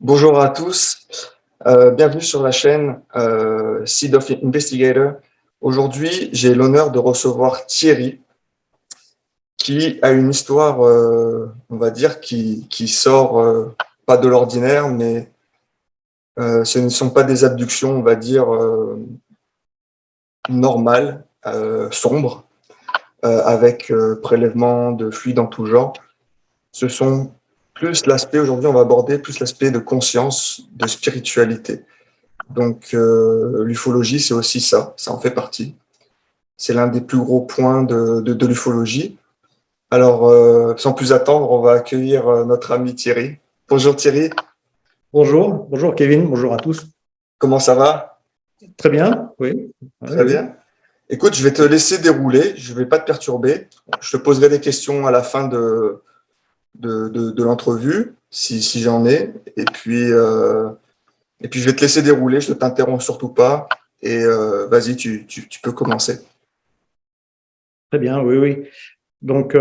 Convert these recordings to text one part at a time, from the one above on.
Bonjour à tous, bienvenue sur la chaîne Seed of Investigator. Aujourd'hui, j'ai l'honneur de recevoir Thierry, qui a une histoire, on va dire, qui sort pas de l'ordinaire, mais ce ne sont pas des abductions, on va dire, normales, sombres, avec prélèvement de fluides en tout genre. Ce sont plus l'aspect, aujourd'hui on va aborder plus l'aspect de conscience, de spiritualité. Donc l'ufologie, c'est aussi ça, ça en fait partie. C'est l'un des plus gros points de l'ufologie. Alors, sans plus attendre, on va accueillir notre ami Thierry. Bonjour Thierry, Bonjour Kevin, bonjour à tous. comment ça va? Très bien, oui. Très Oui. bien. Écoute, je vais te laisser dérouler, je ne vais pas te perturber. Je te poserai des questions à la fin de l'entrevue, si j'en ai. Et puis, je vais te laisser dérouler, je ne t'interromps surtout pas. Et vas-y, tu peux commencer. Très bien, oui. Donc,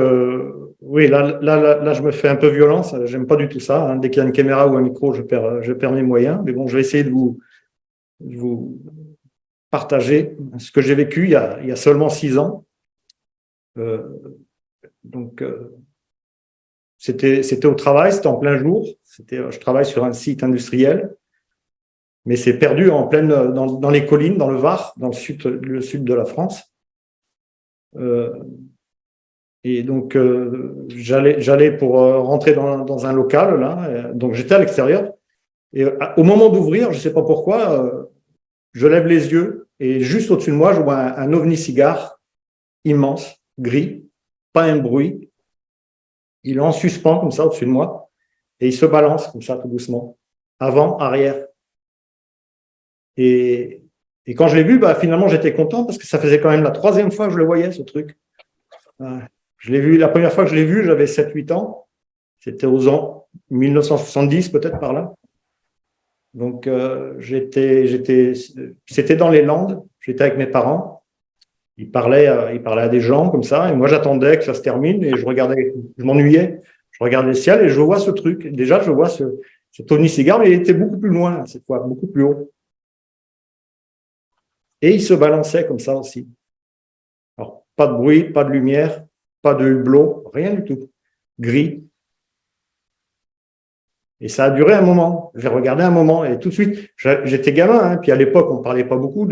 oui, là, je me fais un peu violence. J'aime pas du tout ça, hein. Dès qu'il y a une caméra ou un micro, je perds mes moyens. Mais bon, je vais essayer de vous partager ce que j'ai vécu il y a seulement 6 ans. Euh, donc, c'était au travail, c'était en plein jour. Je travaille sur un site industriel, mais c'est perdu en pleine dans les collines, dans le Var, dans le sud de la France. Et donc, j'allais pour rentrer dans un local, là. Donc, j'étais à l'extérieur. Et au moment d'ouvrir, je ne sais pas pourquoi, je lève les yeux et juste au-dessus de moi, je vois un ovni-cigare immense, gris, pas un bruit. Il est en suspens comme ça au-dessus de moi et il se balance comme ça tout doucement, avant, arrière. Et, et quand je l'ai vu, finalement, j'étais content parce que ça faisait quand même la 3e fois que je le voyais, ce truc. Je l'ai vu, la première fois que je l'ai vu, j'avais 7-8 ans. C'était aux ans 1970, peut-être par là. Donc, c'était dans les Landes. J'étais avec mes parents. Ils parlaient à des gens comme ça. Et moi, j'attendais que ça se termine et je m'ennuyais. Je regardais le ciel et je vois ce truc. Déjà, je vois cet ovni-cigare, mais il était beaucoup plus loin, cette fois, beaucoup plus haut. Et il se balançait comme ça aussi. Alors, pas de bruit, pas de lumière, pas de hublot, rien du tout. Gris. Et ça a duré un moment. J'ai regardé un moment et tout de suite, j'étais gamin, hein, puis à l'époque, on ne parlait pas beaucoup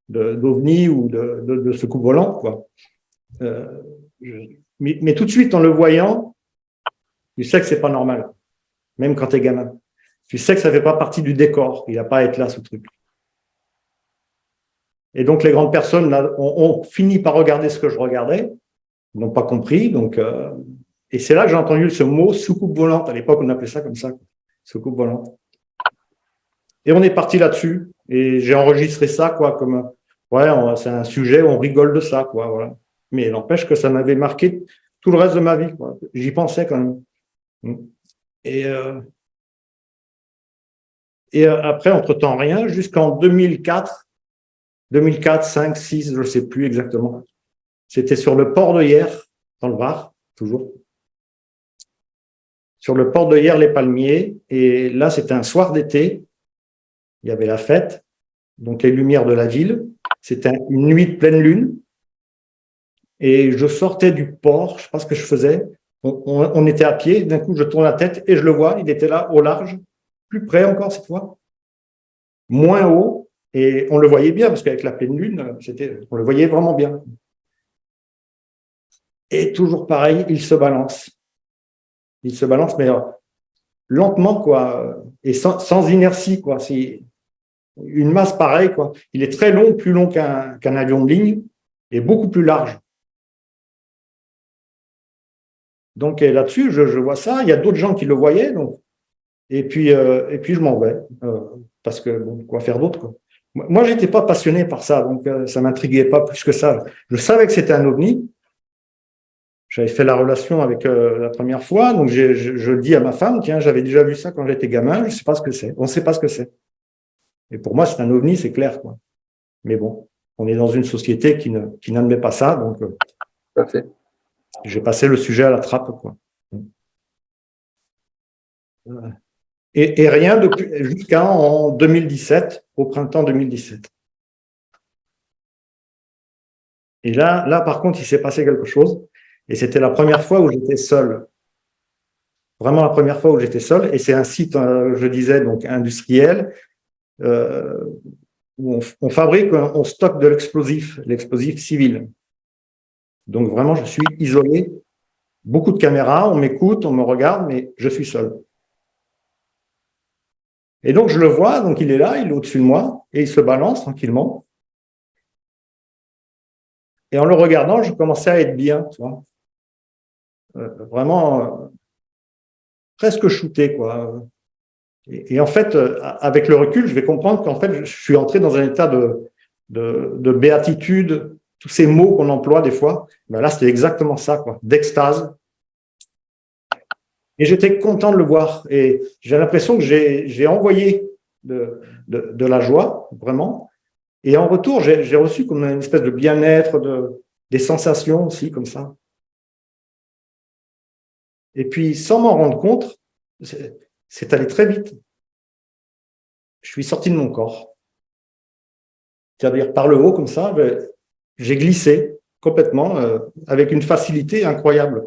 d'OVNI ou de soucoupe volante, quoi. Euh, mais tout de suite, en le voyant, tu sais que c'est pas normal, même quand tu es gamin. Tu sais que ça ne fait pas partie du décor. Il n'a pas à être là, ce truc. Et donc, les grandes personnes là, ont fini par regarder ce que je regardais, n'ont pas compris. Donc, et c'est là que j'ai entendu ce mot soucoupe volante. À l'époque, on appelait ça comme ça, soucoupe volante. Et on est parti là-dessus. Et j'ai enregistré ça, quoi, comme, ouais, c'est un sujet, on rigole de ça, quoi, voilà. Mais n'empêche que ça m'avait marqué tout le reste de ma vie, quoi. J'y pensais quand même. Et, après, entre-temps, rien, jusqu'en 2004, 5, 6, je ne sais plus exactement. C'était sur le port de Hyères, dans le Var, toujours. Sur le port de Hyères, les Palmiers. Et là, c'était un soir d'été. Il y avait la fête, donc les lumières de la ville. C'était une nuit de pleine lune. Et je sortais du port, je ne sais pas ce que je faisais. On était à pied, d'un coup, je tourne la tête et je le vois. Il était là, au large, plus près encore cette fois, moins haut. Et on le voyait bien, parce qu'avec la pleine lune, on le voyait vraiment bien. Et toujours pareil, il se balance. Il se balance, mais lentement, quoi, et sans inertie, quoi. C'est une masse pareille, quoi. Il est très long, plus long qu'un avion de ligne, et beaucoup plus large. Donc là-dessus, je vois ça. Il y a d'autres gens qui le voyaient, donc. Et puis je m'en vais, parce que bon, quoi faire d'autre, quoi. Moi, j'étais pas passionné par ça, donc ça m'intriguait pas plus que ça. Je savais que c'était un ovni. J'avais fait la relation avec la première fois, donc je dis à ma femme, tiens, j'avais déjà vu ça quand j'étais gamin, je sais pas ce que c'est. On ne sait pas ce que c'est. Et pour moi, c'est un ovni, c'est clair, quoi. Mais bon, on est dans une société qui n'admet pas ça, donc Tout à fait. j'ai passé le sujet à la trappe, quoi. Et rien depuis jusqu'en 2017, au printemps 2017. Et là, par contre, il s'est passé quelque chose. Et c'était la première fois où j'étais seul. Vraiment la première fois où j'étais seul. Et c'est un site, je disais, donc industriel, euh, où on fabrique, on stocke de l'explosif civil. Donc vraiment, je suis isolé. Beaucoup de caméras, on m'écoute, on me regarde, mais je suis seul. Et donc je le vois, donc il est là, il est au-dessus de moi, et il se balance tranquillement. Et en le regardant, je commençais à être bien, tu vois. Vraiment presque shooté, quoi. Et en fait, avec le recul, je vais comprendre qu'en fait, je suis entré dans un état de béatitude, tous ces mots qu'on emploie des fois. Ben là, c'était exactement ça, quoi, d'extase. Et j'étais content de le voir. Et j'ai l'impression que j'ai envoyé de la joie, vraiment. Et en retour, j'ai reçu comme une espèce de bien-être, des sensations aussi, comme ça. Et puis, sans m'en rendre compte, c'est allé très vite. Je suis sorti de mon corps. C'est-à-dire, par le haut, comme ça, j'ai glissé complètement, avec une facilité incroyable.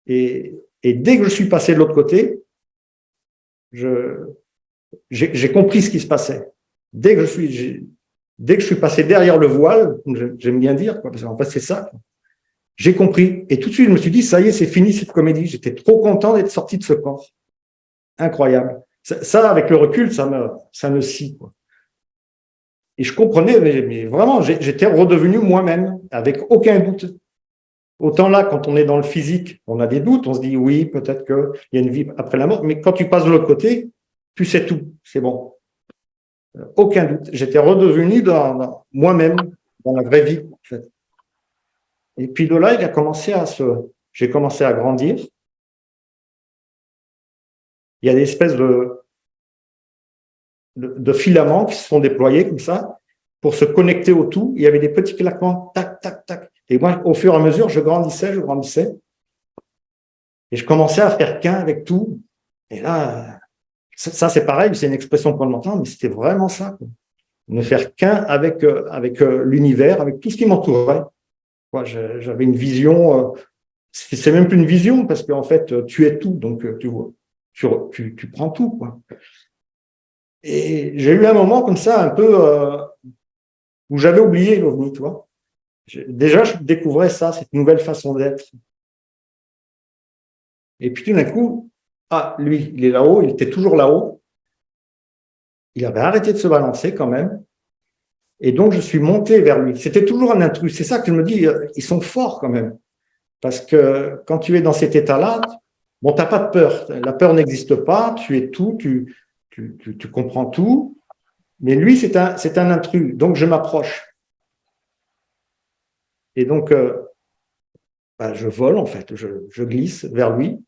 Et dès que je suis passé de l'autre côté, j'ai compris ce qui se passait. Dès que je suis passé derrière le voile, j'aime bien dire, quoi, parce qu'en fait, c'est ça. J'ai compris. Et tout de suite, je me suis dit, ça y est, c'est fini cette comédie. J'étais trop content d'être sorti de ce corps. Incroyable. Ça, avec le recul, ça me scie, quoi. Et je comprenais, mais vraiment, j'étais redevenu moi-même, avec aucun doute. Autant là, quand on est dans le physique, on a des doutes, on se dit, oui, peut-être qu'il y a une vie après la mort, mais quand tu passes de l'autre côté, tu sais tout, c'est bon. Aucun doute. J'étais redevenu dans moi-même, dans la vraie vie, en fait. Et puis de là, j'ai commencé à grandir. Il y a des espèces de filaments qui se sont déployés comme ça pour se connecter au tout. Il y avait des petits claquements, tac, tac, tac. Et moi, au fur et à mesure, je grandissais. Et je commençais à faire qu'un avec tout. Et là, ça c'est pareil, c'est une expression qu'on entend, mais c'était vraiment ça, quoi. Ne faire qu'un avec l'univers, avec tout ce qui m'entourait. J'avais une vision, c'est même plus une vision, parce qu'en fait, tu es tout, donc tu vois, tu prends tout, quoi. Et j'ai eu un moment comme ça, un peu, où j'avais oublié l'OVNI, tu vois. Déjà, je découvrais ça, cette nouvelle façon d'être. Et puis tout d'un coup, ah, lui, il est là-haut, il était toujours là-haut. Il avait arrêté de se balancer quand même. Et donc, je suis monté vers lui. C'était toujours un intrus. C'est ça que je me dis, ils sont forts quand même. Parce que quand tu es dans cet état-là, bon, tu n'as pas de peur. La peur n'existe pas. Tu es tout, tu comprends tout. Mais lui, c'est un intrus. Donc, je m'approche. Et donc, je vole, en fait. Je glisse vers lui.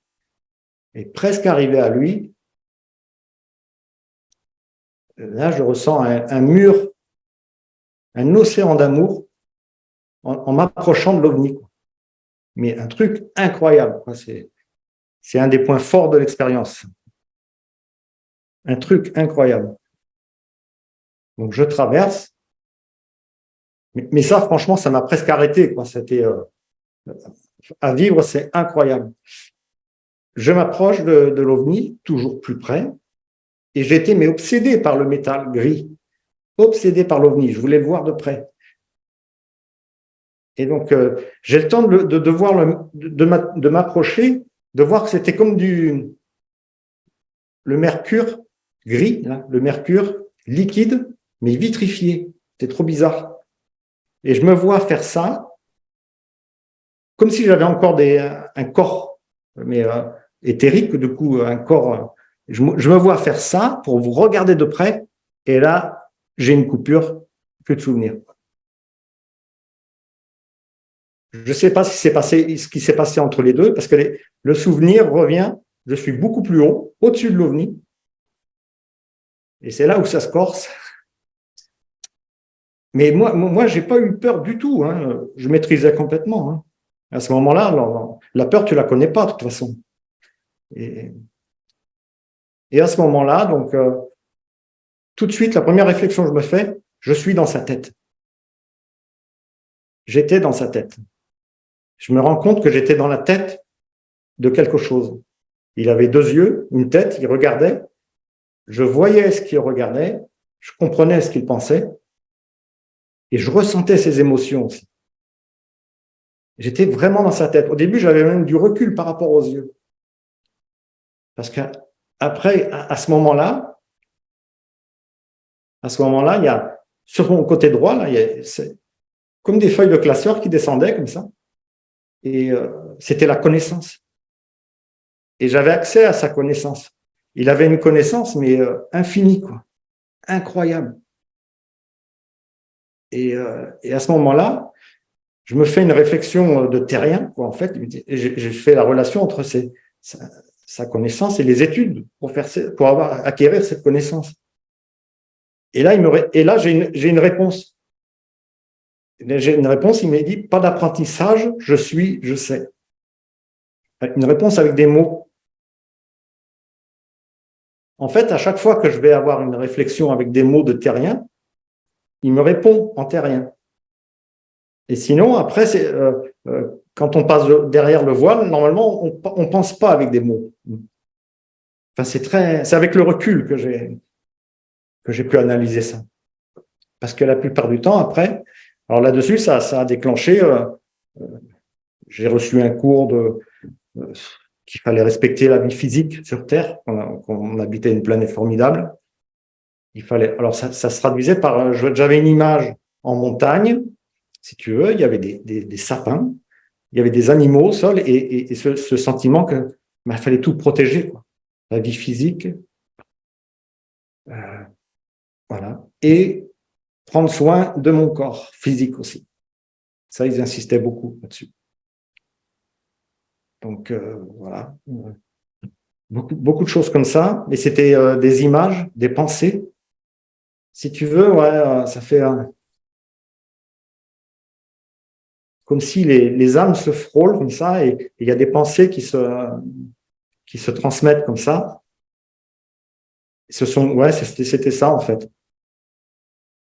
Et presque arrivé à lui, là, je ressens un mur, un océan d'amour en m'approchant de l'OVNI. Mais un truc incroyable. C'est un des points forts de l'expérience. Un truc incroyable. Donc, je traverse. Mais ça, franchement, ça m'a presque arrêté, quoi. C'était, à vivre, c'est incroyable. Je m'approche de l'OVNI, toujours plus près, et j'étais mais obsédé par le métal gris, obsédé par l'OVNI. Je voulais le voir de près. Et donc, j'ai le temps de voir de m'approcher, de voir que c'était comme le mercure gris, là, le mercure liquide, mais vitrifié. C'est trop bizarre. Et je me vois faire ça, comme si j'avais encore un corps, mais éthérique, du coup, un corps. Je me vois faire ça pour vous regarder de près, et là, j'ai une coupure, plus de souvenirs. Je ne sais pas ce qui s'est passé entre les deux, parce que le souvenir revient, je suis beaucoup plus haut, au-dessus de l'OVNI, et c'est là où ça se corse. Mais moi, j'ai pas eu peur du tout, hein. Je maîtrisais complètement, hein. À ce moment-là, la peur, tu la connais pas de toute façon. Et Et à ce moment-là, donc, tout de suite, la première réflexion que je me fais, je suis dans sa tête. J'étais dans sa tête. Je me rends compte que j'étais dans la tête de quelque chose. Il avait deux yeux, une tête, il regardait. Je voyais ce qu'il regardait, je comprenais ce qu'il pensait et je ressentais ses émotions aussi. J'étais vraiment dans sa tête. Au début, j'avais même du recul par rapport aux yeux. Parce qu'après, à ce moment-là, il y a, sur mon côté droit, là, c'est comme des feuilles de classeur qui descendaient comme ça. Et c'était la connaissance. Et j'avais accès à sa connaissance. Il avait une connaissance, mais infinie, quoi. Incroyable. Et à ce moment-là, je me fais une réflexion de terrien, quoi, en fait. J'ai fait la relation entre sa connaissance et les études pour acquérir cette connaissance. Et là, j'ai une réponse. J'ai une réponse, il m'a dit, pas d'apprentissage, je suis, je sais. Une réponse avec des mots. En fait, à chaque fois que je vais avoir une réflexion avec des mots de terrien, il me répond en terrien. Et sinon, après, quand on passe derrière le voile, normalement, on pense pas avec des mots. Enfin, c'est avec le recul que j'ai pu analyser ça. Parce que la plupart du temps, après, alors là-dessus, ça a déclenché. J'ai reçu un cours qu'il fallait respecter la vie physique sur Terre, qu'on habitait une planète formidable. Alors ça se traduisait par, j'avais une image en montagne, si tu veux, il y avait des sapins, il y avait des animaux au sol et ce sentiment que fallait tout protéger, quoi. La vie physique, voilà, et prendre soin de mon corps physique aussi. Ça, ils insistaient beaucoup là-dessus. Donc voilà, beaucoup de choses comme ça, mais c'était des images, des pensées. Si tu veux, ouais, ça fait comme si les âmes se frôlent comme ça et il y a des pensées qui se transmettent comme ça. C'était ça en fait.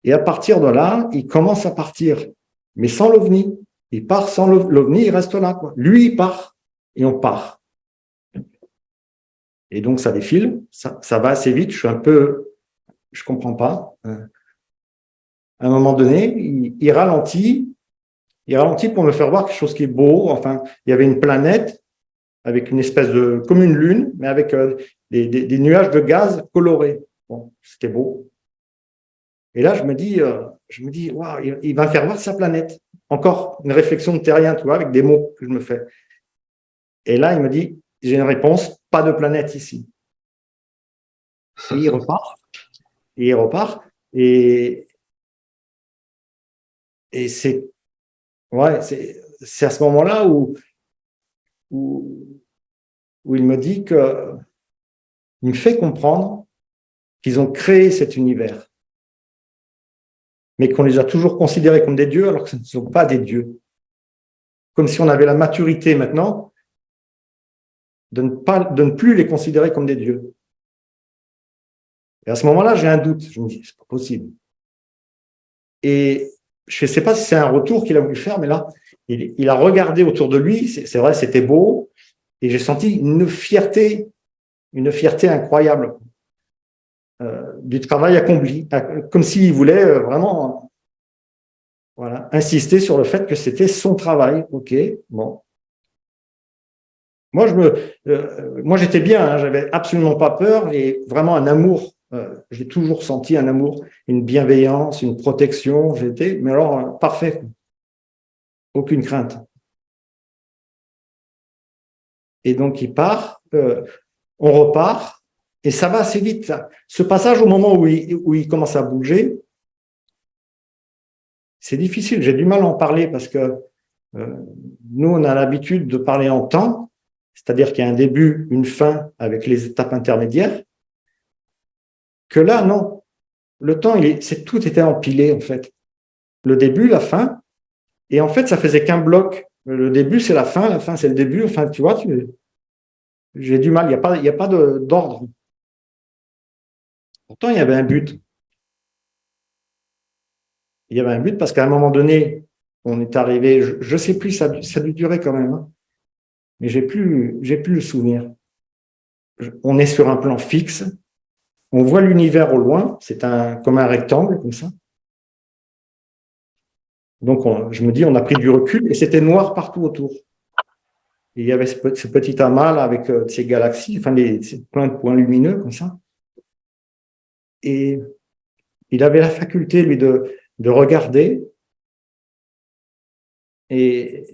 Et à partir de là, il commence à partir, mais sans l'OVNI. Il part sans l'OVNI, il reste là, quoi. Lui, il part et on part. Et donc ça défile, ça va assez vite. Je comprends pas. À un moment donné, il ralentit pour me faire voir quelque chose qui est beau. Enfin, il y avait une planète avec une espèce comme une lune, mais avec des nuages de gaz colorés. Bon, c'était beau. Et là, je me dis, waouh, il va me faire voir sa planète. Encore une réflexion de terrien, tu vois, avec des mots que je me fais. Et là, il me dit, j'ai une réponse, pas de planète ici. Et il repart. Et c'est à ce moment-là où il me dit il me fait comprendre qu'ils ont créé cet univers, mais qu'on les a toujours considérés comme des dieux alors que ce ne sont pas des dieux. Comme si on avait la maturité maintenant de ne plus les considérer comme des dieux. Et à ce moment-là, j'ai un doute. Je me dis, c'est pas possible. Et je ne sais pas si c'est un retour qu'il a voulu faire, mais là, il a regardé autour de lui. C'est vrai, c'était beau. Et j'ai senti une fierté incroyable du travail accompli, comme s'il voulait vraiment, voilà, insister sur le fait que c'était son travail. Ok, bon. Moi, j'étais bien. Hein, j'avais absolument pas peur et vraiment un amour. J'ai toujours senti un amour, une bienveillance, une protection. Mais alors parfait, aucune crainte. Et donc il part, on repart. Et ça va assez vite. Ça. Ce passage, au moment où il commence à bouger, c'est difficile. J'ai du mal à en parler parce que nous, on a l'habitude de parler en temps, c'est-à-dire qu'il y a un début, une fin avec les étapes intermédiaires. Que là, non. Le temps, tout était empilé, en fait. Le début, la fin. Et en fait, ça faisait qu'un bloc. Le début, c'est la fin, c'est le début. Enfin, tu vois, j'ai du mal. Il n'y a pas d'ordre. Pourtant, il y avait un but. Il y avait un but parce qu'à un moment donné, on est arrivé, je sais plus, ça a dû durer quand même, hein, mais j'ai plus le souvenir. On est sur un plan fixe, on voit l'univers au loin, c'est comme un rectangle, comme ça. Donc, je me dis, on a pris du recul et c'était noir partout autour. Et il y avait ce petit amas là, avec ces galaxies, enfin, plein de points lumineux comme ça. Et il avait la faculté, lui, de regarder. Et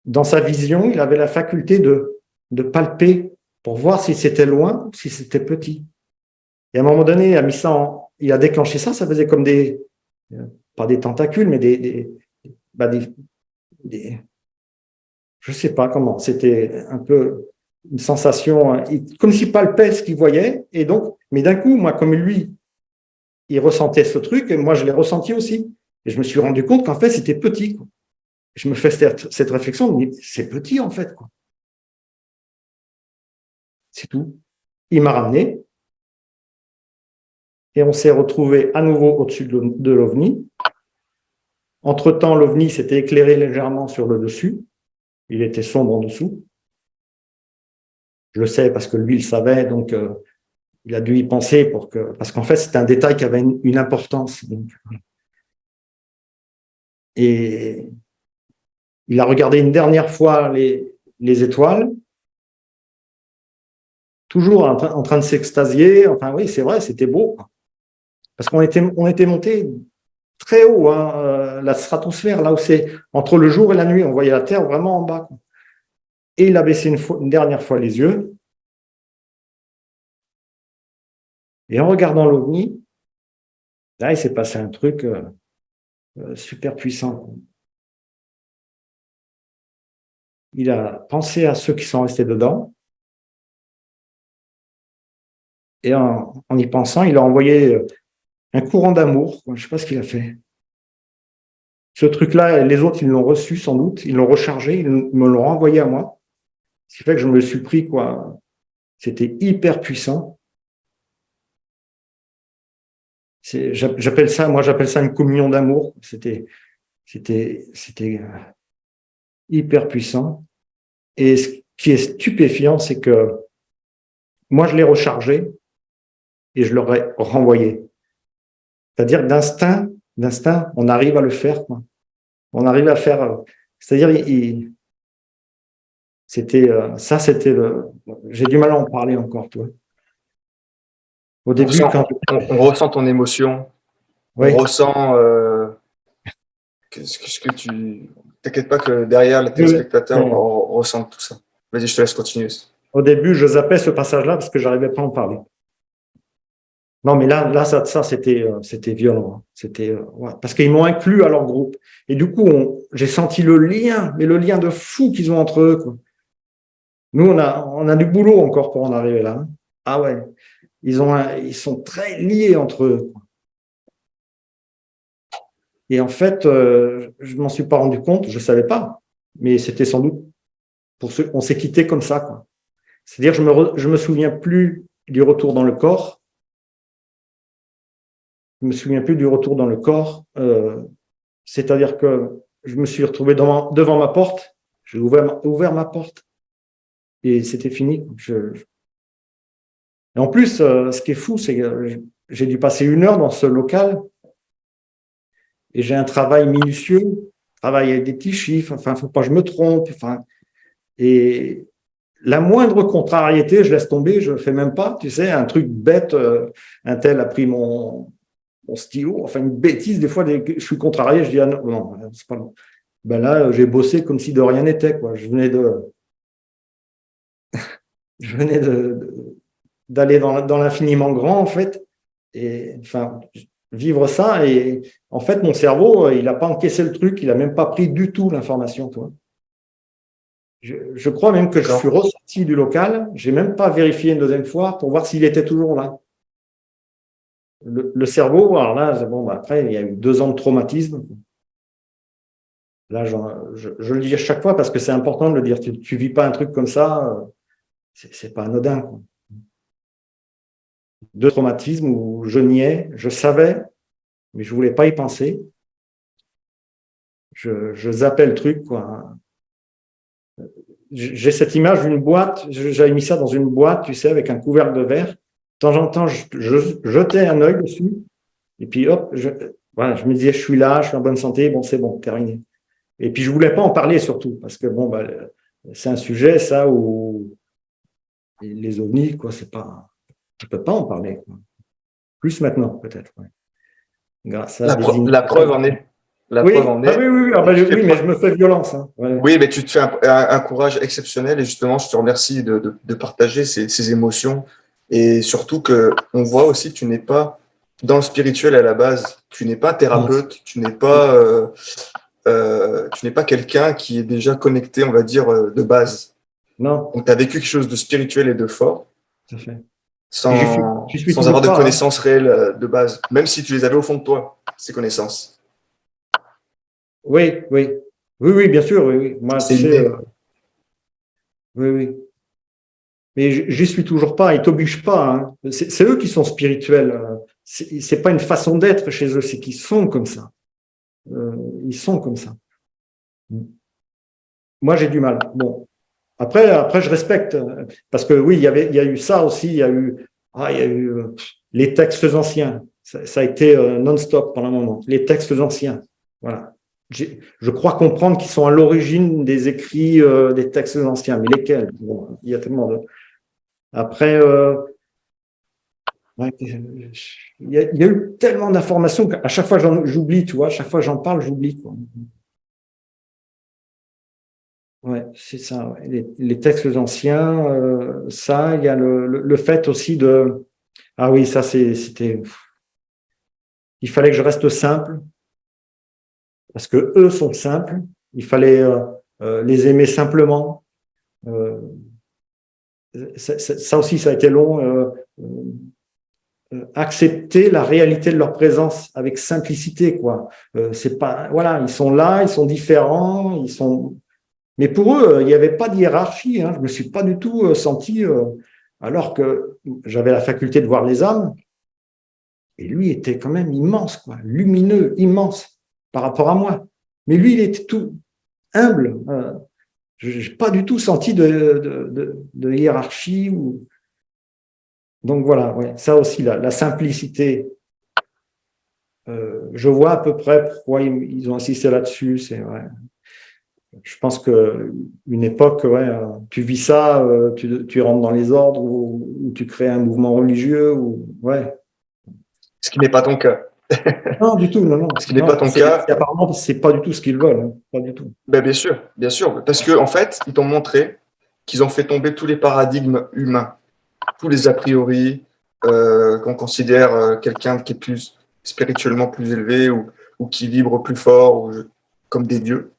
dans sa vision, il avait la faculté de palper pour voir si c'était loin ou si c'était petit. Et à un moment donné, il a mis ça il a déclenché ça, ça faisait comme pas des tentacules, mais bah je sais pas comment, c'était un peu une sensation, hein, comme s'il palpait ce qu'il voyait. Et donc, mais d'un coup, moi, comme lui, il ressentait ce truc, et moi, je l'ai ressenti aussi. Et je me suis rendu compte qu'en fait, c'était petit, quoi. Je me fais cette réflexion, mais c'est petit, en fait, quoi. C'est tout. Il m'a ramené, et on s'est retrouvé à nouveau au-dessus de l'OVNI. Entre-temps, l'OVNI s'était éclairé légèrement sur le dessus. Il était sombre en dessous. Je le sais parce que lui, il savait, donc il a dû y penser parce qu'en fait, c'est un détail qui avait une importance. Donc. Et il a regardé une dernière fois les étoiles, toujours en train de s'extasier. Enfin, oui, c'est vrai, c'était beau. Parce qu'on était monté très haut, hein, la stratosphère, là où c'est entre le jour et la nuit. On voyait la Terre vraiment en bas, quoi. Et il a baissé une dernière fois les yeux. Et en regardant l'OVNI, là, il s'est passé un truc super puissant. Il a pensé à ceux qui sont restés dedans. Et en y pensant, il a envoyé un courant d'amour. Je ne sais pas ce qu'il a fait. Ce truc-là, les autres, ils l'ont reçu sans doute. Ils l'ont rechargé, ils me l'ont renvoyé à moi. Ce qui fait que je me le suis pris, quoi. C'était hyper puissant. J'appelle ça une communion d'amour. C'était hyper puissant. Et ce qui est stupéfiant, c'est que moi, je l'ai rechargé et je l'aurais renvoyé. C'est-à-dire d'instinct, on arrive à le faire, quoi. On arrive à faire. C'est-à-dire, c'était j'ai du mal à en parler encore, toi. Au début, on ressent ton émotion, on oui, ressent ce que tu. T'inquiète pas que derrière les téléspectateurs ressentent tout ça. Vas-y, je te laisse continuer. Au début, je zappais ce passage-là parce que j'arrivais pas à en parler. Non, mais là, ça, c'était violent, hein. C'était, ouais, parce qu'ils m'ont inclus à leur groupe. Et du coup, j'ai senti le lien, mais le lien de fou qu'ils ont entre eux, quoi. Nous, on a du boulot encore pour en arriver là, hein. Ah ouais, ils sont très liés entre eux, quoi. Et en fait, je m'en suis pas rendu compte, je savais pas, mais c'était sans doute pour ceux, on s'est quitté comme ça, quoi. C'est-à-dire, je me souviens plus du retour dans le corps. Je me souviens plus du retour dans le corps. C'est-à-dire que je me suis retrouvé devant ma porte. J'ai ouvert ma porte et c'était fini. Et en plus, ce qui est fou, c'est que j'ai dû passer 1 heure dans ce local et j'ai un travail minutieux, travail avec des petits chiffres. Enfin, faut pas que je me trompe. Enfin, et la moindre contrariété, je laisse tomber, je le fais même pas. Tu sais, un truc bête. Un tel a pris mon stylo. Enfin, une bêtise. Des fois, je suis contrarié, je dis ah non, non, c'est pas bon. Ben là, j'ai bossé comme si de rien n'était, quoi. Je venais d'aller dans l'infiniment grand, en fait, et enfin, vivre ça. Et en fait, mon cerveau, il n'a pas encaissé le truc, il n'a même pas pris du tout l'information, toi. Je crois même que je suis ressorti du local, j'ai même pas vérifié une deuxième fois pour voir s'il était toujours là. Le cerveau, alors là, bon, ben après, il y a eu 2 ans de traumatisme. Là, je le dis à chaque fois parce que c'est important de le dire. Tu vis pas un truc comme ça, c'est pas anodin, quoi. deux traumatismes où je niais, je savais, mais je voulais pas y penser. Je zappais le truc, quoi. J'ai cette image d'une boîte, j'avais mis ça dans une boîte, tu sais, avec un couvercle de verre. De temps en temps, je jetais un œil dessus, et puis hop, voilà, je me disais, je suis là, je suis en bonne santé, bon, c'est bon, terminé. Et puis, je voulais pas en parler surtout, parce que bon, bah, c'est un sujet, ça, où les ovnis, quoi, c'est pas, je peux pas en parler, quoi. Plus maintenant, peut-être, ouais. Grâce à des La preuve initiatives. en est. La preuve Oui, en ah oui, est. oui, oui, ah Et bah, tu fais oui, mais preuve. je me fais violence, hein. Ouais. Oui, mais tu te fais un courage exceptionnel et justement, je te remercie de partager ces émotions et surtout que on voit aussi que tu n'es pas dans le spirituel à la base. Tu n'es pas Non, thérapeute, tu n'es pas quelqu'un qui est déjà connecté, on va dire, de base. non, Donc, tu as vécu quelque chose de spirituel et de fort tout à fait. Puis j'y suis sans avoir toujours de pas, hein. connaissances réelles de base, même si tu les avais au fond de toi, ces connaissances. Oui, oui. Oui, oui, bien sûr, oui, oui. Moi, tu C'est sais, inné. oui, oui. Mais j'y suis toujours pas, ils t'obligent pas, hein. C'est eux qui sont spirituels. C'est pas une façon d'être chez eux, c'est qu'ils sont comme ça. Ils sont comme ça. Moi, j'ai du mal. Bon, après, je respecte parce que oui, il y a eu ça aussi. Il y a eu les textes anciens. Ça a été non-stop pendant un moment. Les textes anciens. Voilà. Je crois comprendre qu'ils sont à l'origine des écrits des textes anciens. Mais lesquels? Bon, il y a tellement de. Après, ouais, il y a eu tellement d'informations qu'à chaque fois j'oublie, tu vois. À chaque fois que j'en parle, j'oublie, quoi. Ouais, c'est ça. Ouais. Les textes anciens, ça, il y a le fait aussi de. Ah oui, ça, c'était. Il fallait que je reste simple parce que eux sont simples. Il fallait les aimer simplement. Euh, ça aussi, ça a été long. Accepter la réalité de leur présence avec simplicité, quoi. C'est pas. Voilà, ils sont là, ils sont différents, ils sont. Mais pour eux, il n'y avait pas de hiérarchie, hein. Je me suis pas du tout senti, alors que j'avais la faculté de voir les âmes, et lui était quand même immense, quoi, lumineux, immense par rapport à moi. Mais lui, il était tout humble. Je n'ai pas du tout senti de hiérarchie. Donc voilà, ouais, ça aussi, la simplicité. Je vois à peu près pourquoi ils ont insisté là-dessus. C'est vrai. Je pense que une époque, ouais, tu vis ça, tu rentres dans les ordres ou tu crées un mouvement religieux ou ouais. Ce qui n'est pas ton cas. Non, du tout, non, non, Ce qui n'est pas non. ton cas, Apparemment, c'est pas du tout ce qu'ils veulent, hein, pas du tout. ben bien sûr, parce que en fait, ils t'ont montré qu'ils ont fait tomber tous les paradigmes humains, tous les a priori qu'on considère quelqu'un qui est plus spirituellement plus élevé ou qui vibre plus fort comme des dieux,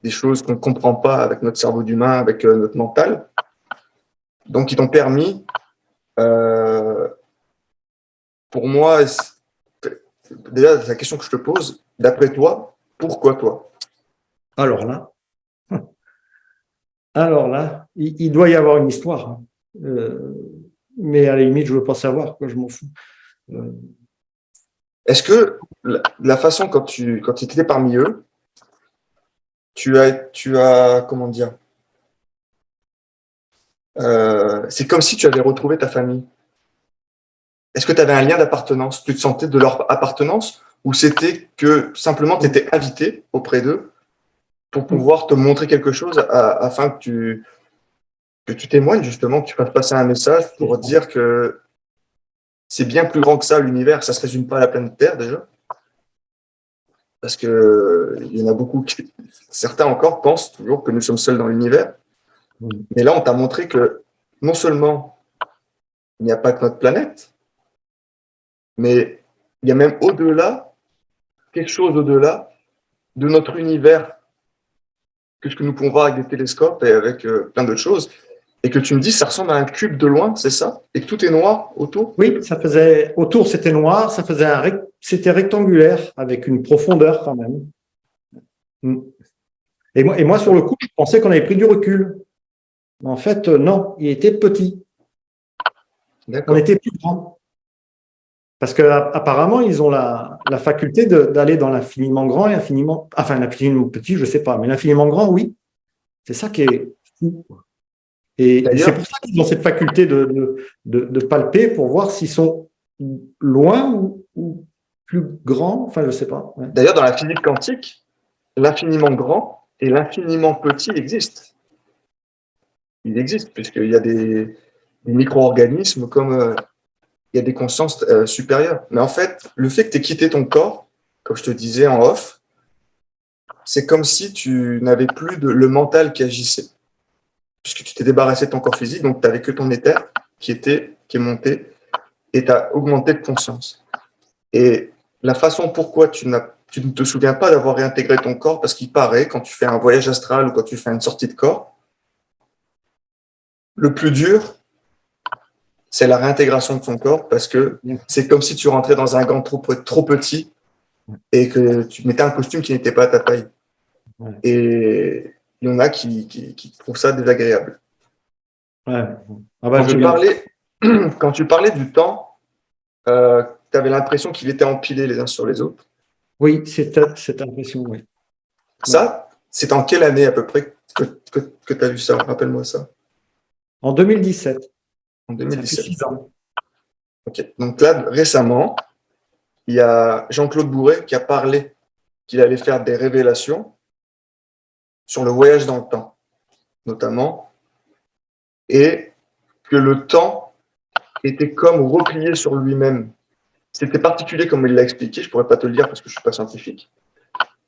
des choses qu'on ne comprend pas avec notre cerveau d'humain, avec notre mental. Donc, ils t'ont permis, euh, pour moi, déjà, la question que je te pose, d'après toi, pourquoi toi? Alors là, il doit y avoir une histoire, hein. Euh, mais à la limite, je veux pas savoir, quoi, je m'en fous. Euh, Est-ce que la façon quand tu étais parmi eux, tu as comment dire, c'est comme si tu avais retrouvé ta famille. Est-ce que tu avais un lien d'appartenance? Tu te sentais de leur appartenance ou c'était que simplement tu étais invité auprès d'eux pour pouvoir te montrer quelque chose afin que tu témoignes justement, que tu fasses passer un message pour dire que c'est bien plus grand que ça l'univers, ça ne se résume pas à la planète Terre déjà, parce que il y en a beaucoup certains encore pensent toujours que nous sommes seuls dans l'univers, mais là on t'a montré que non seulement il n'y a pas que notre planète, mais il y a même au-delà, quelque chose au-delà de notre univers que ce que nous pouvons voir avec des télescopes et avec plein d'autres choses, et que tu me dis ça ressemble à un cube de loin, c'est ça? Et que tout est noir autour? Oui, ça faisait autour, c'était noir, ça faisait c'était rectangulaire avec une profondeur quand même. Mm. Et moi, sur le coup, je pensais qu'on avait pris du recul. Mais en fait, non, il était petit. On D'accord. était plus grand. Parce que apparemment, ils ont la faculté d'aller dans l'infiniment grand et l'infiniment petit, je sais pas, mais l'infiniment grand, oui. C'est ça qui est fou. Et c'est D'ailleurs, pour ça qu'ils ont cette faculté de palper pour voir s'ils sont loin ou plus grands. Enfin, je sais pas. Ouais. d'ailleurs, dans la physique quantique, l'infiniment grand et l'infiniment petit existent. Ils existent, puisqu'il y a des micro-organismes comme il y a des consciences supérieures. Mais en fait, le fait que tu aies quitté ton corps, comme je te disais en off, c'est comme si tu n'avais plus le mental qui agissait, puisque tu t'es débarrassé de ton corps physique, donc tu n'avais que ton éther qui est monté, et tu as augmenté de conscience. Et la façon pourquoi tu ne te souviens pas d'avoir réintégré ton corps, parce qu'il paraît, quand tu fais un voyage astral ou quand tu fais une sortie de corps, le plus dur, c'est la réintégration de ton corps, parce que c'est comme si tu rentrais dans un gant trop petit et que tu mettais un costume qui n'était pas à ta taille. Et il y en a qui trouvent ça désagréable. Ouais. Ah bah, Quand tu parlais du temps, tu avais l'impression qu'il était empilé les uns sur les autres. Oui, c'est cette impression, oui. Ça, c'est en quelle année à peu près que tu as vu ça? Rappelle-moi ça. En 2017, En ça fait 2017. 6 ans. Ok. Donc là, récemment, il y a Jean-Claude Bourret qui a parlé qu'il allait faire des révélations sur le voyage dans le temps, notamment, et que le temps était comme replié sur lui-même. C'était particulier comme il l'a expliqué, je ne pourrais pas te le dire parce que je ne suis pas scientifique,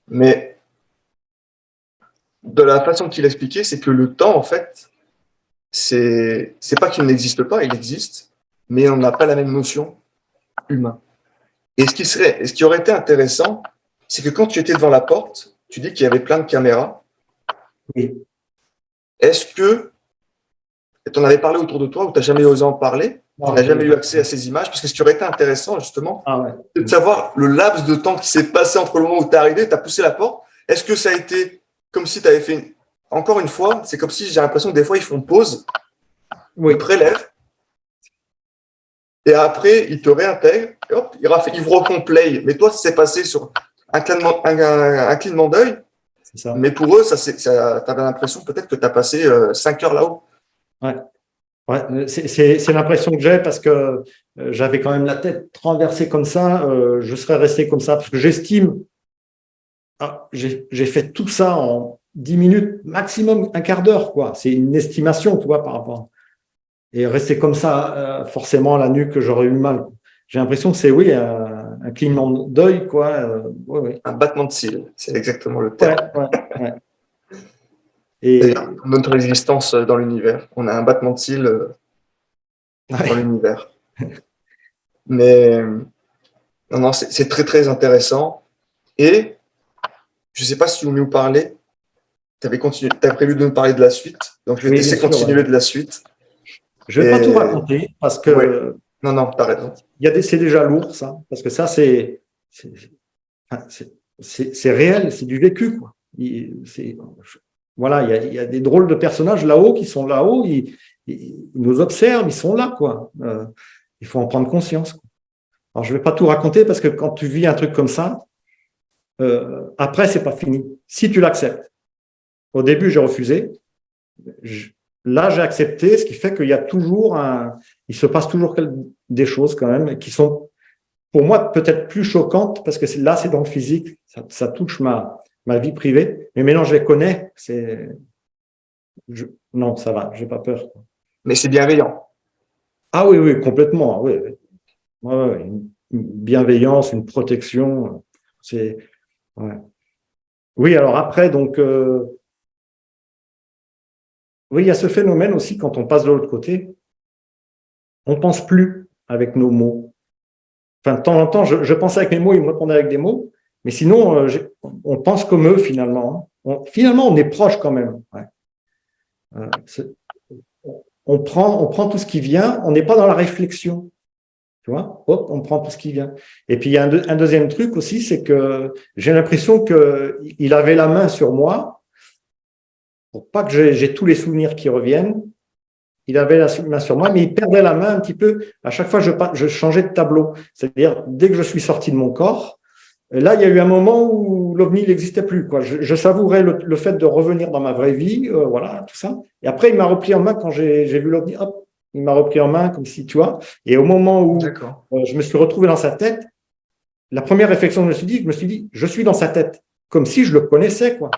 mais de la façon qu'il expliquait, c'est que le temps, en fait, c'est pas qu'il n'existe pas, il existe, mais on n'a pas la même notion humain. Et ce qui aurait été intéressant, c'est que quand tu étais devant la porte, tu dis qu'il y avait plein de caméras. Oui. Est-ce que tu en avais parlé autour de toi ou tu n'as jamais osé en parler? Tu n'as jamais eu accès à ces images? Parce que ce qui aurait été intéressant, justement, c'est de savoir le laps de temps qui s'est passé entre le moment où tu es arrivé, tu as poussé la porte. Est-ce que ça a été comme si tu avais fait. Encore une fois, c'est comme si j'ai l'impression que des fois, ils font pause, ils prélèvent, et après, ils te réintègrent, et hop, ils vous refont play. Mais toi, ça s'est passé sur un clignement d'œil. Mais pour eux, tu avais l'impression peut-être que tu as passé 5 heures là-haut. Ouais. Ouais, c'est l'impression que j'ai parce que j'avais quand même la tête renversée comme ça. Je serais resté comme ça parce que j'estime, j'ai fait tout ça en 10 minutes, maximum un quart d'heure, quoi. C'est une estimation, tu vois, par rapport. Et rester comme ça, forcément, à la nuque, j'aurais eu mal. J'ai l'impression que c'est, oui, un clignement d'œil, quoi. Ouais. Un battement de cils, c'est exactement le terme. Ouais. Et notre existence dans l'univers, on a un battement de cils dans l'univers. Mais non, c'est très très intéressant. Et je ne sais pas si tu veux nous parler. Tu avais prévu de nous parler de la suite, donc je vais te laisser continuer de la suite. Je ne vais pas tout raconter parce que. Non, t'as raison. C'est déjà lourd, ça, parce que ça, c'est réel, c'est du vécu, quoi. Voilà, il y a des drôles de personnages là-haut qui sont là-haut, ils nous observent, ils sont là, quoi. Il faut en prendre conscience, quoi. Alors, je ne vais pas tout raconter parce que quand tu vis un truc comme ça, après, c'est pas fini. Si tu l'acceptes. Au début, j'ai refusé. Là, j'ai accepté, ce qui fait qu'il y a toujours il se passe toujours des choses quand même qui sont, pour moi, peut-être plus choquantes parce que là, c'est dans le physique, ça touche ma vie privée. Mais maintenant, je les connais. Non, ça va, j'ai pas peur. Mais c'est bienveillant. Ah oui, complètement. Oui. Ouais, une bienveillance, une protection. Ouais. Oui, alors après, donc. Oui, il y a ce phénomène aussi quand on passe de l'autre côté, on ne pense plus avec nos mots. Enfin, de temps en temps, je pensais avec mes mots, ils me répondaient avec des mots, mais sinon, on pense comme eux finalement. Finalement, on est proche quand même. Ouais. On prend tout ce qui vient, on n'est pas dans la réflexion. Tu vois, hop, on prend tout ce qui vient. Et puis, il y a un deuxième truc aussi, c'est que j'ai l'impression qu'il avait la main sur moi pour pas que j'ai tous les souvenirs qui reviennent. il avait la main sur moi, mais il perdait la main un petit peu. À chaque fois, je changeais de tableau. C'est-à-dire, dès que je suis sorti de mon corps, là, il y a eu un moment où l'OVNI n'existait plus, quoi. Je savourais le fait de revenir dans ma vraie vie, voilà, tout ça. Et après, il m'a repris en main quand j'ai vu l'OVNI. Hop, il m'a repris en main comme si, tu vois. Et au moment où je me suis retrouvé dans sa tête, la première réflexion que je me suis dit, je suis dans sa tête, comme si je le connaissais, quoi.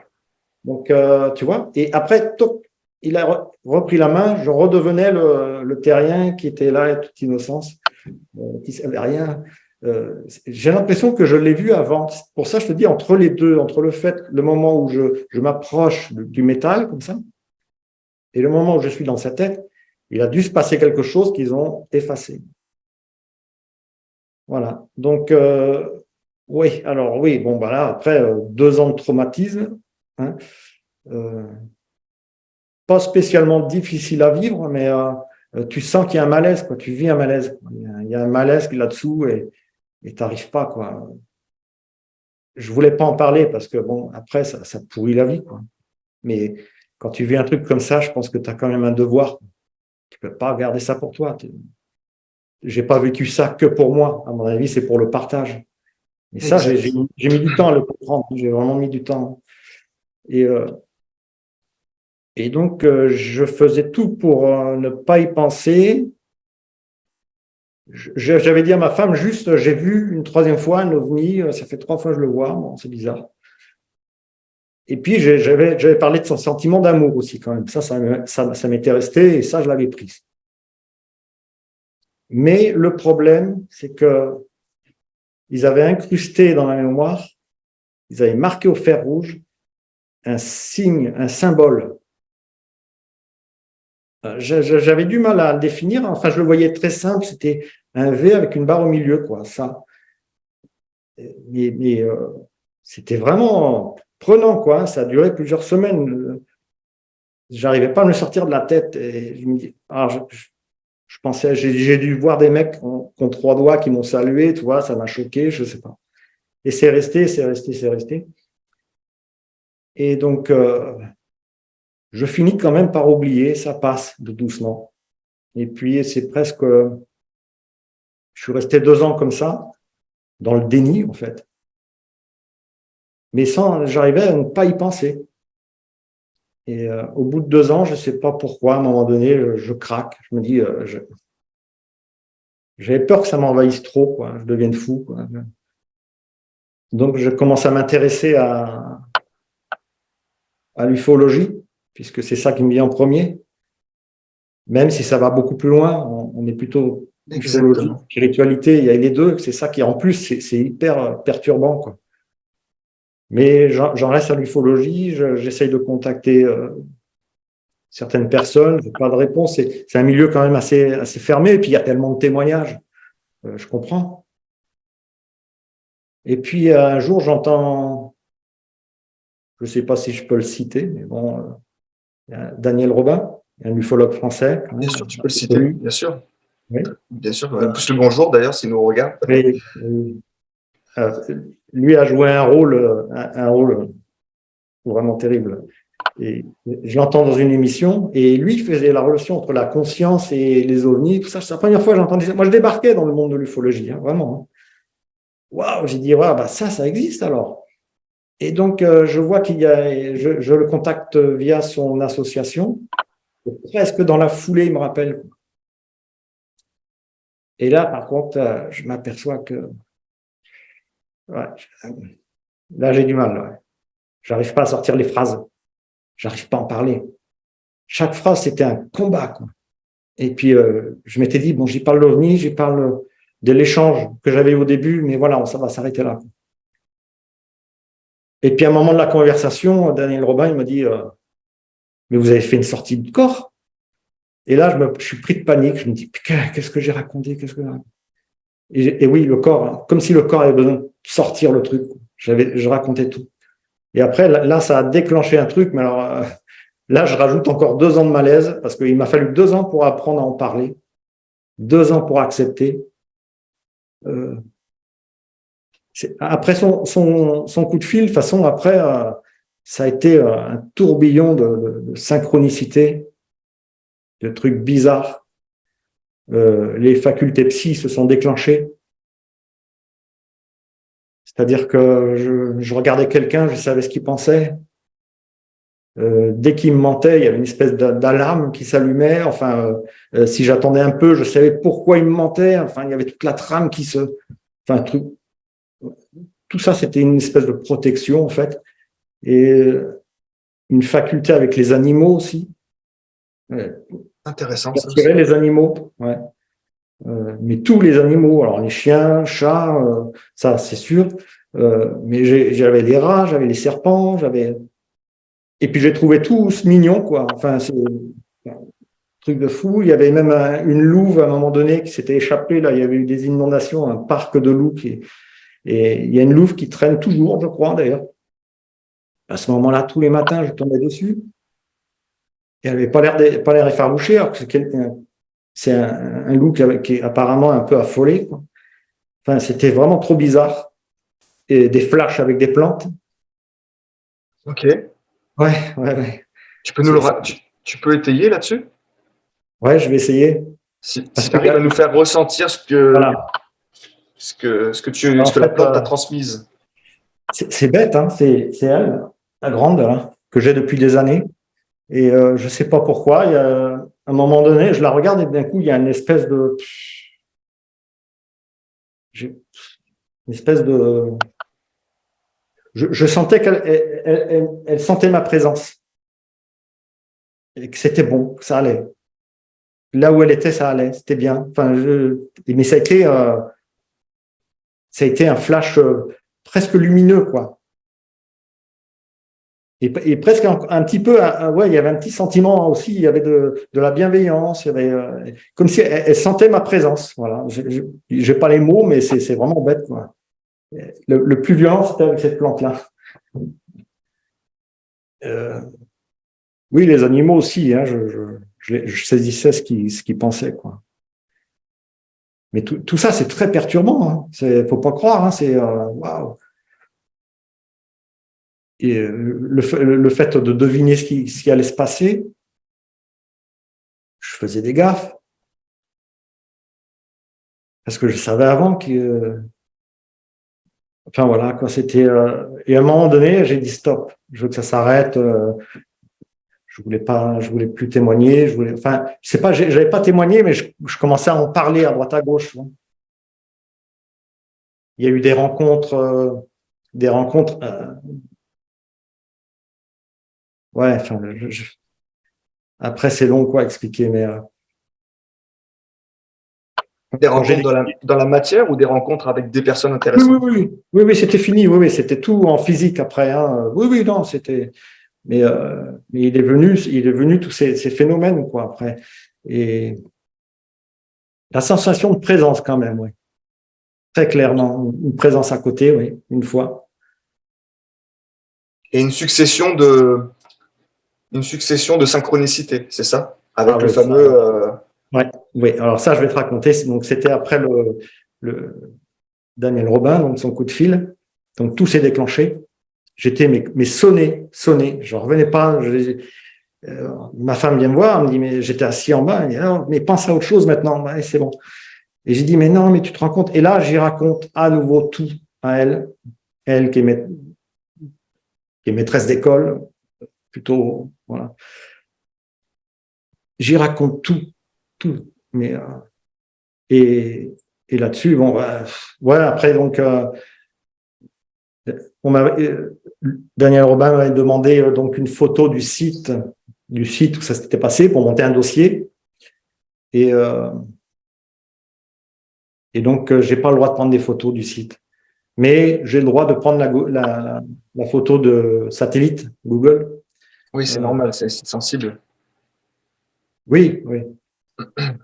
Donc, tu vois. Et après, toc, il a repris la main, je redevenais le terrien qui était là, toute innocence, qui savait rien. J'ai l'impression que je l'ai vu avant. Pour ça, je te dis, entre les deux, entre le moment où je m'approche du métal, comme ça, et le moment où je suis dans sa tête, il a dû se passer quelque chose qu'ils ont effacé. Voilà. Donc, oui, alors oui, bon, bah là, après 2 ans de traumatisme, hein, pas spécialement difficile à vivre, mais tu sens qu'il y a un malaise, quoi. Tu vis un malaise. Il y a un malaise là-dessous et tu n'arrives pas, quoi. Je voulais pas en parler parce que, bon, après, ça pourrit la vie, quoi. Mais quand tu vis un truc comme ça, je pense que tu as quand même un devoir. Tu peux pas garder ça pour toi. J'ai pas vécu ça que pour moi. À mon avis, c'est pour le partage. Et ça, j'ai mis du temps à le comprendre. J'ai vraiment mis du temps. Et, donc, je faisais tout pour ne pas y penser. J'avais dit à ma femme, juste, j'ai vu une 3e fois un ovni, ça fait 3 fois que je le vois, bon, c'est bizarre. Et puis, j'avais parlé de son sentiment d'amour aussi, quand même. Ça m'était resté et ça, je l'avais pris. Mais le problème, c'est que ils avaient incrusté dans la mémoire, ils avaient marqué au fer rouge un signe, un symbole. J'avais du mal à le définir. Enfin, je le voyais très simple. C'était un V avec une barre au milieu, quoi. Ça. Mais c'était vraiment prenant, quoi. Ça a duré plusieurs semaines. J'arrivais pas à me sortir de la tête. Et je me dis, je pensais, j'ai dû voir des mecs qui ont 3 doigts qui m'ont salué, tu vois, ça m'a choqué, je sais pas. Et c'est resté, c'est resté, c'est resté. Et donc, je finis quand même par oublier, ça passe de doucement. Et puis, c'est presque, je suis resté 2 ans comme ça, dans le déni, en fait. Mais j'arrivais à ne pas y penser. Et au bout de 2 ans, je ne sais pas pourquoi, à un moment donné, je craque. Je me dis, j'avais peur que ça m'envahisse trop, quoi. Je devienne fou, quoi. Donc, je commence à m'intéresser à l'ufologie, puisque c'est ça qui me vient en premier. Même si ça va beaucoup plus loin, on est plutôt ufologie, spiritualité, il y a les deux. C'est ça qui, en plus, c'est hyper perturbant, quoi. Mais j'en reste à l'ufologie, j'essaye de contacter certaines personnes, j'ai pas de réponse. C'est un milieu quand même assez fermé, et puis il y a tellement de témoignages, je comprends. Et puis un jour, j'entends, je sais pas si je peux le citer, mais bon, Daniel Robin, un ufologue français. Bien sûr, tu peux le citer, bien sûr. Oui. Bien sûr. Pousse le bonjour d'ailleurs, s'il nous regarde. Oui. Lui a joué un rôle vraiment terrible. Et je l'entends dans une émission, et lui faisait la relation entre la conscience et les ovnis, tout ça. C'est la première fois que j'entendais ça. Moi, je débarquais dans le monde de l'ufologie, hein, vraiment. Waouh, j'ai dit, waouh, bah ça existe alors. Et donc, je vois je le contacte via son association. Et presque dans la foulée, il me rappelle. Et là, par contre, je m'aperçois que ouais, là, j'ai du mal. Ouais. J'arrive pas à sortir les phrases. J'arrive pas à en parler. Chaque phrase, c'était un combat, quoi. Et puis, je m'étais dit, bon, j'y parle de l'OVNI, j'y parle de l'échange que j'avais au début, mais voilà, ça va s'arrêter là. Et puis, à un moment de la conversation, Daniel Robin, il m'a dit, mais vous avez fait une sortie de corps? Et là, je suis pris de panique. Je me dis, qu'est-ce que j'ai raconté? Et oui, le corps, hein, comme si le corps avait besoin de sortir le truc. Je racontais tout. Et après, là, ça a déclenché un truc, mais alors, là, je rajoute encore 2 ans de malaise, parce qu'il m'a fallu 2 ans pour apprendre à en parler, 2 ans pour accepter. Après son coup de fil, de toute façon, après, ça a été un tourbillon de synchronicité. de trucs bizarres. Les facultés psy se sont déclenchées. C'est-à-dire que je regardais quelqu'un, je savais ce qu'il pensait. Dès qu'il me mentait, il y avait une espèce d'alarme qui s'allumait. Enfin, si j'attendais un peu, je savais pourquoi il me mentait. Enfin, il y avait toute la trame qui se... Enfin, tout ça, c'était une espèce de protection, en fait. Et une faculté avec les animaux aussi. Intéressant, ça aussi. J'attirais les animaux, ouais. Mais tous les animaux, alors les chiens, chats, ça c'est sûr. Mais j'avais des rats, j'avais des serpents, et puis j'ai trouvé tous mignons, quoi. Enfin, c'est un truc de fou. Il y avait même une louve à un moment donné qui s'était échappée. Là, il y avait eu des inondations, un parc de loups et il y a une louve qui traîne toujours, je crois d'ailleurs. À ce moment-là, tous les matins, je tombais dessus. Et elle n'avait pas l'air effarouchée, alors que c'est un loup qui est apparemment un peu affolé, quoi. Enfin, c'était vraiment trop bizarre. Et des flashs avec des plantes. Ok. Ouais, ouais, ouais. Tu peux nous tu peux étayer là-dessus? Ouais, je vais essayer. Si Parce tu que arrives à nous faire ressentir voilà. ce En que la fait, plante t'a transmise. c'est bête, hein. C'est elle, la grande, là, que j'ai depuis des années. Et je sais pas pourquoi. Il y a un moment donné, je la regarde et d'un coup, il y a une espèce de, je sentais elle sentait ma présence et que c'était bon, que ça allait. Là où elle était, ça allait, c'était bien. Enfin, mais ça a été un flash presque lumineux, quoi. Et presque un petit peu, ouais, il y avait un petit sentiment aussi, il y avait de la bienveillance, il y avait, comme si elle sentait ma présence. Voilà. J'ai pas les mots, mais c'est vraiment bête, quoi. Le plus violent, c'était avec cette plante-là. Euh, oui, les animaux aussi, hein, je saisissais ce qu'ils pensaient, quoi. Mais tout ça, c'est très perturbant. Hein. Faut pas croire. Hein, c'est waouh. Et le fait de deviner ce qui allait se passer, je faisais des gaffes parce que je savais avant que. Enfin voilà, quoi. C'était. Et à un moment donné, j'ai dit stop. Je veux que ça s'arrête. Je voulais plus témoigner. Enfin, je sais pas. J'avais pas témoigné, mais je commençais à en parler à droite à gauche. Hein. Il y a eu des rencontres. Ouais. Enfin, après c'est long quoi à expliquer, mais Des quand j'ai rencontres dans la matière ou des rencontres avec des personnes oui, oui, intéressantes? oui, oui, oui, c'était fini. Oui, oui, c'était tout en physique après. Hein. Oui, oui, non, c'était. Mais il est venu tous ces phénomènes quoi après. Et la sensation de présence quand même, oui, très clairement, une présence à côté, oui, une fois. Et une succession de synchronicité, c'est ça? Ah Avec le oui, fameux. ouais, oui. Alors ça, je vais te raconter. Donc c'était après le Daniel Robin, donc son coup de fil. Donc tout s'est déclenché. J'étais mais sonné. Je revenais pas. Ma femme vient me voir, elle me dit mais j'étais assis en bas. Elle dit, ah, mais pense à autre chose maintenant. Ouais, c'est bon. Et j'ai dit mais non, mais tu te rends compte. Et là, j'y raconte à nouveau tout à elle qui est maîtresse d'école, plutôt voilà. J'y raconte tout. Mais et, et là-dessus, bon, bah, ouais. Après donc. Daniel Robin m'avait demandé donc une photo du site où ça s'était passé pour monter un dossier. Et, euh, et donc, j'ai pas le droit de prendre des photos du site. Mais j'ai le droit de prendre la photo de satellite Google. Oui, c'est Euh, normal, c'est sensible. oui, oui.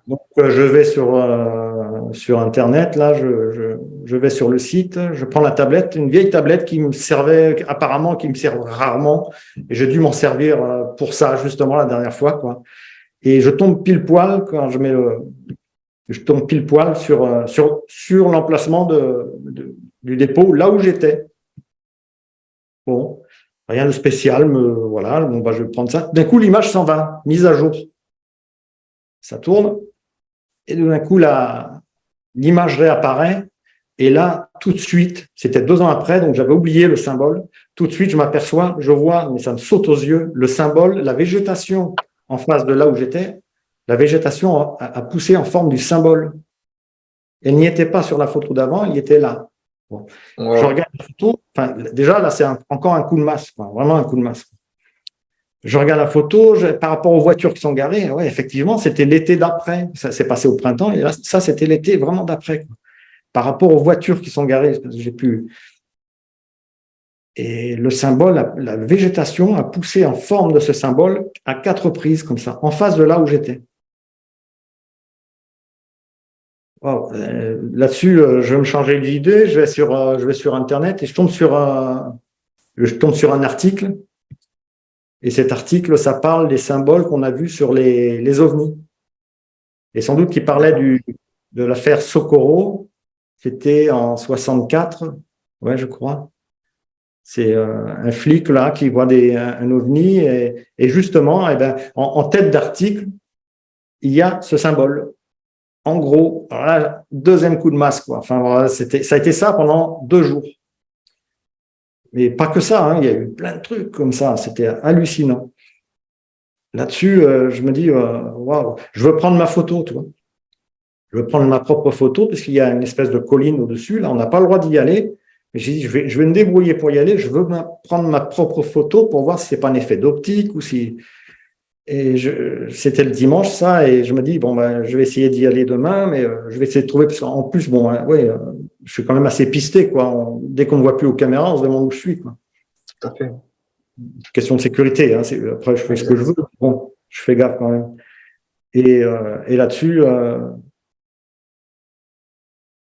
Donc, je vais sur Internet, là, je vais sur le site, je prends la tablette, une vieille tablette qui me servait, apparemment, qui me sert rarement, et j'ai dû m'en servir pour ça, justement, la dernière fois, quoi. Et je tombe pile poil, quand je tombe pile poil sur l'emplacement du dépôt, là où j'étais. Bon, rien de spécial, voilà, bon, bah, je vais prendre ça. D'un coup, l'image s'en va, mise à jour. ça tourne, et d'un coup, l'image réapparaît, et là, tout de suite, c'était 2 ans après, donc j'avais oublié le symbole, tout de suite, je m'aperçois, je vois, mais ça me saute aux yeux, le symbole, la végétation en face de là où j'étais, la végétation a poussé en forme du symbole. Elle n'y était pas sur la photo d'avant, il était là. Bon. Je Wow. regarde la photo, enfin, déjà là, c'est encore un coup de masse, quoi, vraiment un coup de masse. Je regarde la photo, par rapport aux voitures qui sont garées, ouais, effectivement, c'était l'été d'après. Ça s'est passé au printemps, et là, ça, c'était l'été vraiment d'après, quoi. Par rapport aux voitures qui sont garées, j'ai pu. Et le symbole, la végétation a poussé en forme de ce symbole à 4 reprises, comme ça, en face de là où j'étais. Wow. Là-dessus, je vais me changer d'idée, je vais sur Internet et je tombe sur un article. Et cet article, ça parle des symboles qu'on a vus sur les ovnis. Et sans doute qu'il parlait de l'affaire Socorro. C'était en 64, ouais, je crois. C'est un flic là qui voit un ovni et justement, eh ben, en tête d'article, il y a ce symbole. En gros, voilà, deuxième coup de masse, quoi. Enfin, voilà, ça a été ça pendant 2 jours. Mais pas que ça, hein, il y a eu plein de trucs comme ça. C'était hallucinant. Là-dessus, je me dis, waouh, je veux prendre ma photo, tu vois. Je veux prendre ma propre photo parce qu'il y a une espèce de colline au-dessus. Là, on n'a pas le droit d'y aller. Mais j'ai dit, je vais me débrouiller pour y aller. Je veux prendre ma propre photo pour voir si c'est pas un effet d'optique ou si. Et c'était le dimanche, ça, et je me dis, bon, ben, je vais essayer d'y aller demain, mais je vais essayer de trouver, parce qu'en plus, bon, ouais, je suis quand même assez pisté, quoi. Dès qu'on ne me voit plus aux caméras, on se demande où je suis, quoi. Tout à fait. Question de sécurité, hein, après, je fais ce que je veux. Bon, je fais gaffe quand même. Et là-dessus,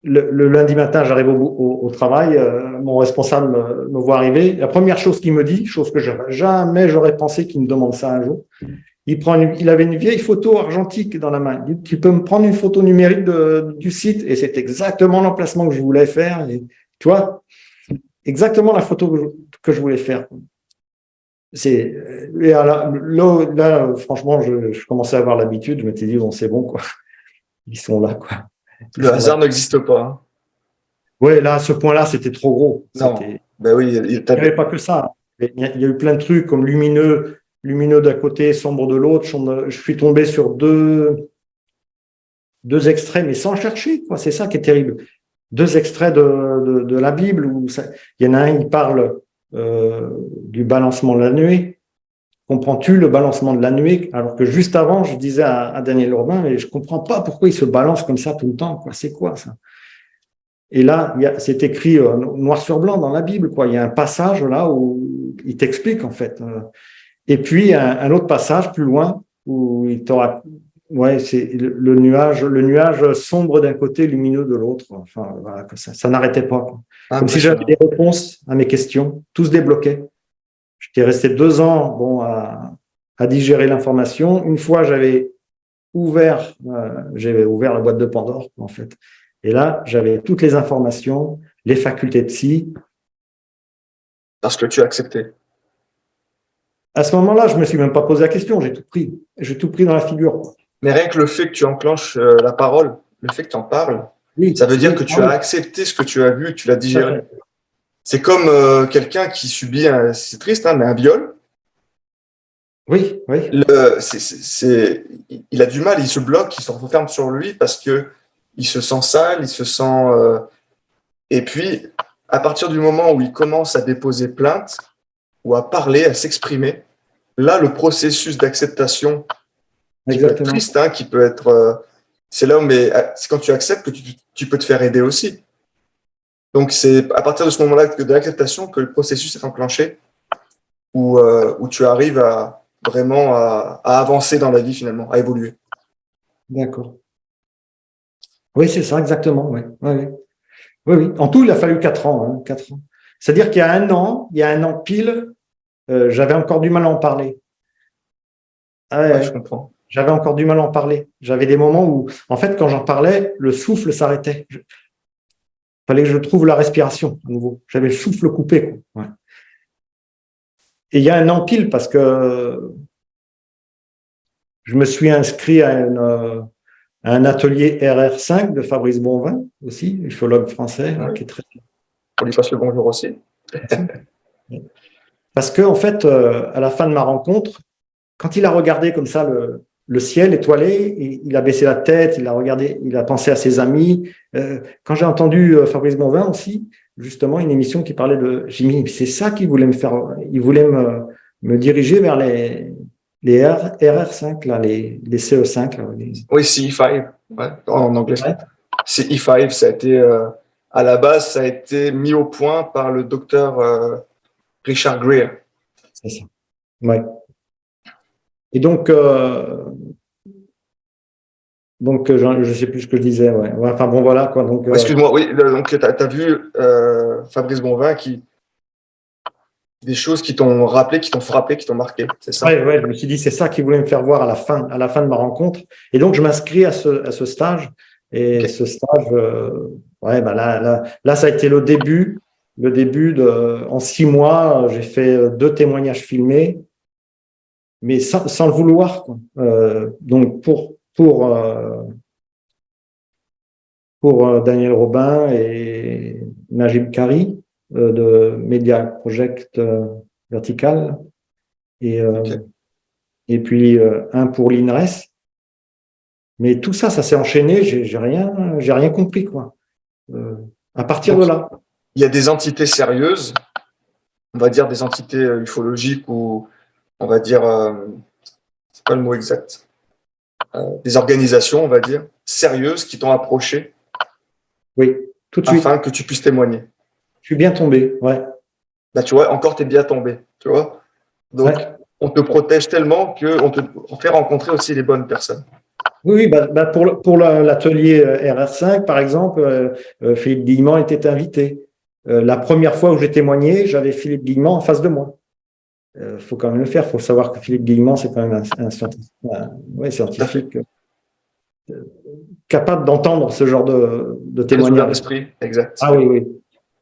le lundi matin, j'arrive au travail, mon responsable me voit arriver. La première chose qu'il me dit, chose que jamais j'aurais pensé qu'il me demande ça un jour, il avait une vieille photo argentique dans la main. Il dit, tu peux me prendre une photo numérique du site, et c'est exactement l'emplacement que je voulais faire. Et, tu vois, exactement la photo que je voulais faire. Et là, franchement, je commençais à avoir l'habitude. Je m'étais dit, bon, c'est bon, quoi. Ils sont là, quoi. Le hasard n'existe pas, hein. Ouais, là, à ce point-là, c'était trop gros. Non. Ben oui, Il n'y avait pas que ça. Il y a eu plein de trucs comme lumineux d'un côté, sombre de l'autre. Je suis tombé sur deux extraits, mais sans chercher, quoi. C'est ça qui est terrible. 2 extraits de la Bible où il y en a un, il parle du balancement de la nuée. Comprends-tu le balancement de la nuée? Alors que juste avant, je disais à Daniel Urbain, mais je comprends pas pourquoi il se balance comme ça tout le temps, quoi. C'est quoi ça? Et là, c'est écrit noir sur blanc dans la Bible, quoi. Il y a un passage là où il t'explique en fait. Et puis un autre passage plus loin où il t'aura, ouais, c'est le nuage sombre d'un côté, lumineux de l'autre. Enfin, voilà, ça n'arrêtait pas, quoi. Comme si j'avais des réponses à mes questions, tout se débloquait. J'étais resté 2 ans, bon, à digérer l'information. Une fois, j'avais ouvert la boîte de Pandore, en fait. Et là, j'avais toutes les informations, les facultés de psy. Parce que tu as accepté. À ce moment-là, je me suis même pas posé la question, j'ai tout pris. J'ai tout pris dans la figure. Mais rien que le fait que tu enclenches la parole, le fait que tu en parles, Oui, ça veut dire oui, que tu as accepté ce que tu as vu, tu l'as digéré. oui. C'est comme quelqu'un qui subit, c'est triste, hein, mais un viol. Oui, oui. Il a du mal, il se bloque, il se referme sur lui parce que il se sent sale, il se sent. Et puis, à partir du moment où il commence à déposer plainte ou à parler, à s'exprimer, là, le processus d'acceptation qui peut être Exactement. triste, hein, qui peut être. C'est là où, mais c'est quand tu acceptes que tu peux te faire aider aussi. Donc, c'est à partir de ce moment-là de l'acceptation que le processus est enclenché, où tu arrives à vraiment à avancer dans la vie finalement, à évoluer. D'accord. Oui, c'est ça, exactement. Oui, oui, oui. Oui, oui. En tout, il a fallu 4 ans. Hein, 4 ans. C'est-à-dire qu'il y a un an pile, j'avais encore du mal à en parler. Ouais, je Ouais, comprends. j'avais encore du mal à en parler. J'avais des moments où, en fait, quand j'en parlais, le souffle s'arrêtait. Il fallait que je trouve la respiration à nouveau. J'avais le souffle coupé, quoi. Ouais. Et il y a un an pile parce que je me suis inscrit à un atelier RR5 de Fabrice Bonvin aussi, ufologue français, Oui. qui est très On lui passe le bonjour aussi. merci. Parce que en fait, à la fin de ma rencontre, quand il a regardé comme ça le ciel étoilé, il a baissé la tête, il a regardé, il a pensé à ses amis. Quand j'ai entendu Fabrice Bonvin aussi, justement, une émission qui parlait de Jimmy, c'est ça qu'il voulait me faire. Il voulait me diriger vers les RR5, là, les CE5. Là, Oui, CE5, ouais, en anglais. Ouais, CE5, ça a été, à la base, ça a été mis au point par le docteur Richard Greer. c'est ça. Ouais. Et donc, je sais plus ce que je disais. Ouais. Enfin bon, voilà quoi. Donc, Excuse-moi, oui, donc tu as vu Fabrice Bonvin des choses qui t'ont rappelé, qui t'ont frappé, qui t'ont marqué, c'est ça? ouais, je me suis dit, c'est ça qu'il voulait me faire voir à la fin de ma rencontre. Et donc, je m'inscris à ce stage. Et Ok. ce stage, ouais, bah là, ça a été le début en 6 mois, j'ai fait 2 témoignages filmés, mais sans le vouloir, quoi. Donc, pour Daniel Robin et Najib Kari de Media Project Vertical et, Ok. puis un pour l'INRES. Mais tout ça, ça s'est enchaîné, j'ai rien compris, quoi. Euh, à partir de Donc, là. il y a des entités sérieuses, on va dire des entités ufologiques ou on va dire, c'est pas le mot exact, des organisations, on va dire, sérieuses qui t'ont approché Oui, tout de suite. afin que tu puisses témoigner. Je suis bien tombé, ouais. Là, tu vois, encore, tu es bien tombé, tu vois. Donc, Ouais. on te protège tellement on fait rencontrer aussi les bonnes personnes. Oui, oui, bah, pour l'atelier RR5, par exemple, Philippe Guillemant était invité. La première fois où j'ai témoigné, j'avais Philippe Guillemant en face de moi. Faut quand même le faire. Faut savoir que Philippe Guillemant, c'est quand même un scientifique, ouais, Tout à fait. scientifique capable d'entendre ce genre de Très ouvert témoignage. d'esprit, exact. Ah oui, oui.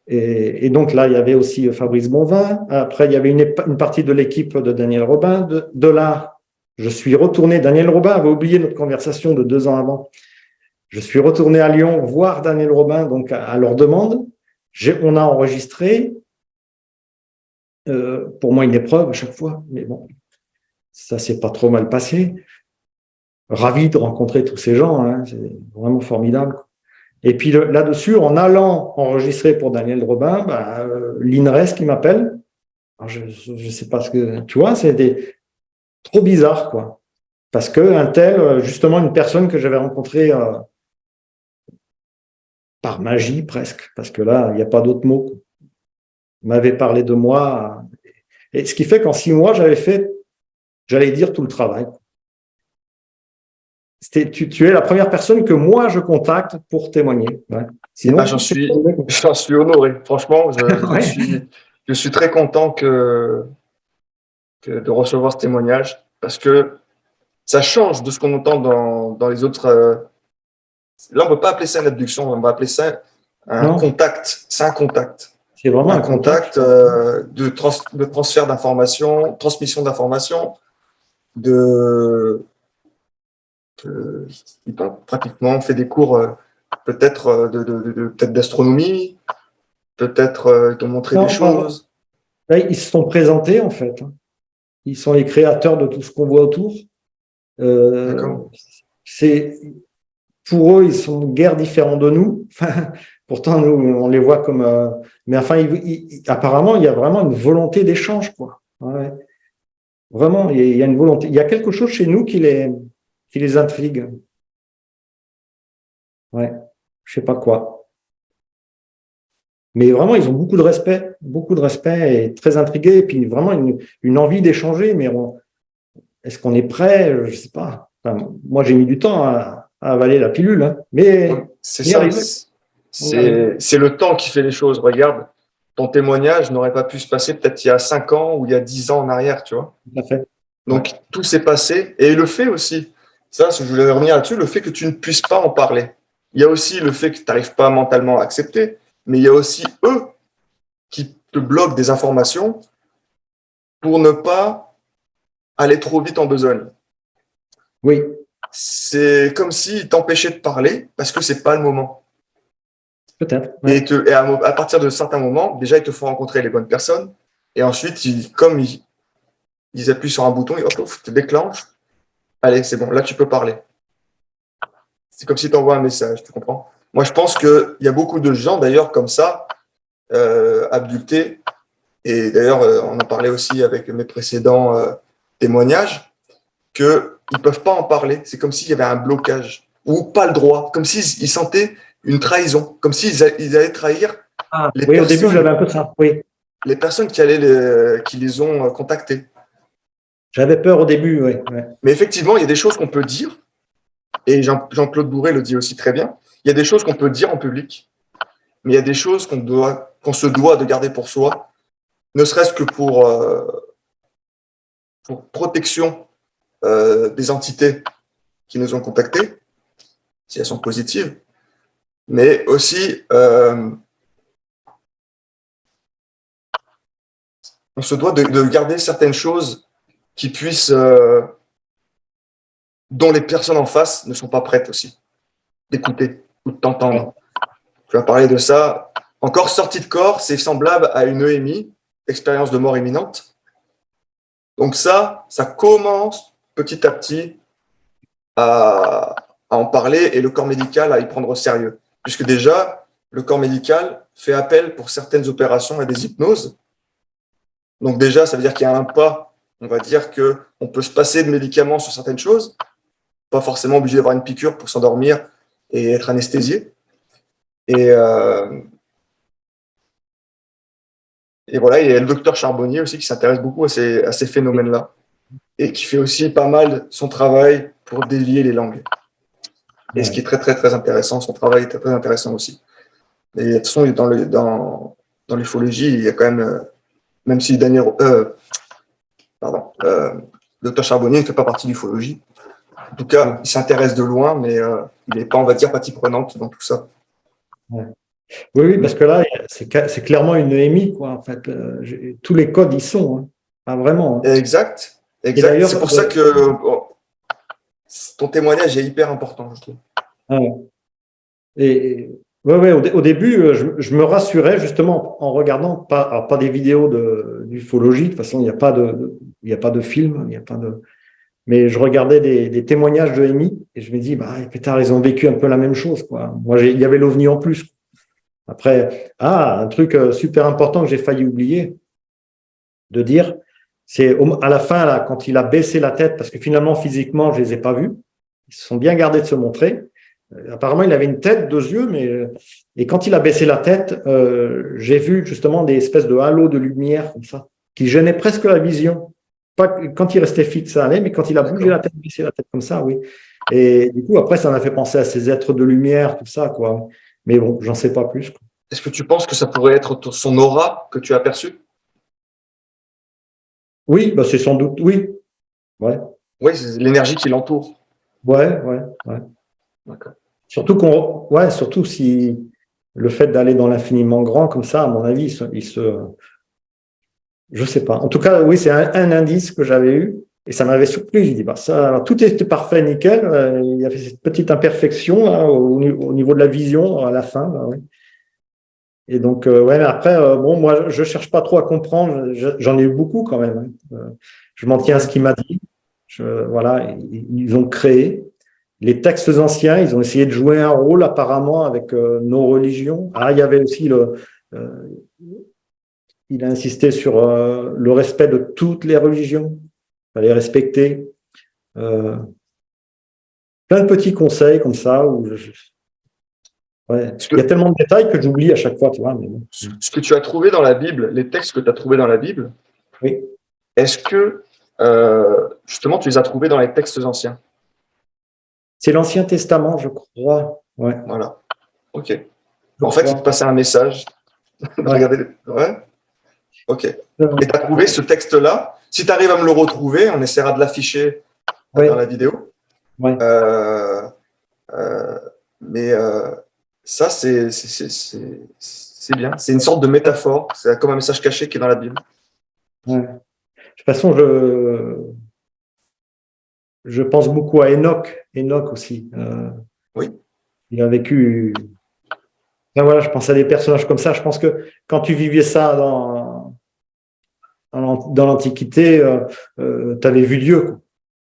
Et donc là, il y avait aussi Fabrice Bonvin. Après, il y avait une partie de l'équipe de Daniel Robin. De là, je suis retourné. Daniel Robin avait oublié notre conversation de 2 ans avant. Je suis retourné à Lyon voir Daniel Robin, donc à leur demande. On a enregistré, pour moi, une épreuve à chaque fois. Mais bon, ça s'est pas trop mal passé. Ravi de rencontrer tous ces gens. Hein, c'est vraiment formidable. Et puis là-dessus, en allant enregistrer pour Daniel Robin, bah, l'INRES qui m'appelle. Alors, je sais pas ce que tu vois, trop bizarre quoi. Parce que un tel, justement, une personne que j'avais rencontrée par magie presque, parce que là, il n'y a pas d'autre mot, m'avait parlé de moi. Et ce qui fait qu'en 6 mois, j'avais fait, j'allais dire, tout le travail. Tu es la première personne que moi je contacte pour témoigner. Ouais. Eh ben, Sinon, j'en suis honoré. Franchement, ouais. je suis très content de recevoir ce témoignage parce que ça change de ce qu'on entend dans les autres. Là, on ne peut pas appeler ça une abduction, on va appeler ça un Non, contact. C'est un contact. c'est vraiment Un un contact. contact de transfert d'informations, transmission d'informations, de, ils ont pratiquement fait des cours peut-être peut-être d'astronomie, peut-être ils t'ont montré des Non, choses. là, ils se sont présentés en fait. Ils sont les créateurs de tout ce qu'on voit autour. Euh, D'accord. c'est pour eux, ils sont guère différents de nous. Pourtant, nous, on les voit comme. Mais enfin, apparemment, il y a vraiment une volonté d'échange, quoi. Ouais. Vraiment, il y a une volonté. Il y a quelque chose chez nous qui les intrigue. Ouais. Je sais pas quoi. Mais vraiment, ils ont beaucoup de respect et très intrigués, et puis vraiment une envie d'échanger. Mais est-ce qu'on est prêt? Je sais pas. Enfin, moi, j'ai mis du temps à avaler la pilule, hein. Oui, Mais c'est on y ça. arrive. On y arrive. C'est le temps qui fait les choses. Regarde, ton témoignage n'aurait pas pu se passer peut-être il y a 5 ans ou il y a 10 ans en arrière, tu vois. Tout à fait. Ouais. Donc, tout s'est passé. Et le fait aussi, ça, je voulais revenir là-dessus, le fait que tu ne puisses pas en parler. Il y a aussi le fait que tu n'arrives pas mentalement à accepter, mais il y a aussi eux qui te bloquent des informations pour ne pas aller trop vite en besogne. Oui, C'est comme s'ils t'empêchaient de parler parce que c'est pas le moment. peut-être. Et, Ouais. à partir de certains moments, déjà, ils te font rencontrer les bonnes personnes. Et ensuite, comme ils appuient sur un bouton, hop, hop, te déclenchent. Allez, c'est bon, là, tu peux parler. C'est comme si tu envoies un message, tu comprends? Moi, je pense qu'il y a beaucoup de gens, d'ailleurs, comme ça, abductés. Et d'ailleurs, on en parlait aussi avec mes précédents témoignallages, qu'ils ne peuvent pas en parler. C'est comme s'il y avait un blocage ou pas le droit, comme s'ils sentaient une trahison, comme s'ils allaient trahir Ah, les oui, au début, personnes, j'avais un peu ça. Oui, les personnes qui les ont contactés. j'avais peur au début. Oui, ouais. Mais effectivement, il y a des choses qu'on peut dire, et Jean-Claude Bourré le dit aussi très bien, il y a des choses qu'on peut dire en public, mais il y a des choses qu'on se doit de garder pour soi, ne serait-ce que pour protection des entités qui nous ont contactés, si elles sont positives, mais aussi on se doit de garder certaines choses qui puissent, dont les personnes en face ne sont pas prêtes aussi d'écouter ou de Ouais. t'entendre. Tu vas parler de ça. Encore sortie de corps, c'est semblable à une EMI, expérience de mort imminente. Donc ça commence petit à petit à en parler et le corps médical à y prendre au sérieux. Puisque déjà, le corps médical fait appel pour certaines opérations à des hypnoses. Donc déjà, ça veut dire qu'il y a un pas. On va dire qu'on peut se passer de médicaments sur certaines choses, pas forcément obligé d'avoir une piqûre pour s'endormir et être anesthésié. Et, euh, et voilà, il y a le docteur Charbonnier aussi qui s'intéresse beaucoup à ces phénomènes-là et qui fait aussi pas mal son travail pour délier les langues. Et ce qui est Ouais. très, très, très intéressant, son travail est très, très intéressant aussi. Et de toute façon, dans l'ufologie, il y a quand même, même si Daniel, le docteur Charbonnier ne fait pas partie de l'ufologie, en tout cas, il s'intéresse de loin, mais il n'est pas, on va dire, partie prenante dans tout ça. Ouais. Oui, oui, parce que là, c'est clairement une EMI, quoi. En fait, tous les codes y sont, hein. Ah, vraiment, hein. Exact, Et exact. d'ailleurs, C'est pour ça que ton témoignage est hyper important, je trouve. ouais. Et ouais, ouais, au début, je me rassurais justement en regardant pas, alors pas des vidéos d'ufologie. De toute façon, il y a pas de film, il y a pas de. Mais je regardais des témoignages de EMI et je me dis, bah, putain, ils ont vécu un peu la même chose, quoi. Moi, il y avait l'OVNI en plus. Après, un truc super important que j'ai failli oublier de dire, c'est à la fin, là, quand il a baissé la tête, parce que finalement, physiquement, je les ai pas vus. Ils se sont bien gardés de se montrer. Apparemment, il avait une tête, deux yeux, mais et quand il a baissé la tête, j'ai vu justement des espèces de halos de lumière comme ça, qui gênaient presque la vision. Pas quand il restait fixe, ça allait, mais quand il a bougé la tête, baissé la tête comme ça, oui. Et du coup, après, ça m'a fait penser à ces êtres de lumière, tout ça, quoi. Mais bon, j'en sais pas plus, quoi. Est-ce que tu penses que ça pourrait être son aura que tu as perçue? Oui, bah c'est sans doute, oui. Ouais, Oui, c'est l'énergie qui l'entoure. ouais, ouais, ouais. D'accord. Surtout si le fait d'aller dans l'infiniment grand comme ça, à mon avis, je sais pas. En tout cas, oui, c'est un indice que j'avais eu et ça m'avait surpris. J'ai dit, bah ça, alors, tout était parfait, nickel. Il y avait cette petite imperfection là, au niveau de la vision à la fin. Là, ouais. Et donc, ouais, mais après, bon, moi, je cherche pas trop à comprendre. J'en ai eu beaucoup quand même, hein. Je m'en tiens à ce qu'il m'a dit. Voilà, ils ont créé les textes anciens. Ils ont essayé de jouer un rôle apparemment avec nos religions. Ah, il y avait aussi euh, il a insisté sur le respect de toutes les religions. Il fallait respecter. Euh, Plein de petits conseils comme ça. Ouais. Ce Il y a que, tellement de détails que j'oublie à chaque fois, tu vois. Mais bon. ce que tu as trouvé dans la Bible, les textes que tu as trouvés dans la Bible, Oui. est-ce que justement tu les as trouvés dans les textes anciens? C'est l'Ancien Testament, je crois. Ouais, Voilà. Ok. je En fait, il te crois. passait un message. Ouais. Regardez. Ouais. Ok. Et tu as trouvé ce texte-là. Si tu arrives à me le retrouver, on essaiera de l'afficher dans Ouais. la vidéo. Ouais. Euh, euh, mais ça, c'est bien. C'est une sorte de métaphore. C'est comme un message caché qui est dans la Bible. Ouais. De toute façon, je pense beaucoup à Enoch. Enoch aussi. Oui, Il a vécu. Enfin, voilà, je pense à des personnages comme ça. Je pense que quand tu vivais ça dans l'Antiquité, tu avais vu Dieu, quoi.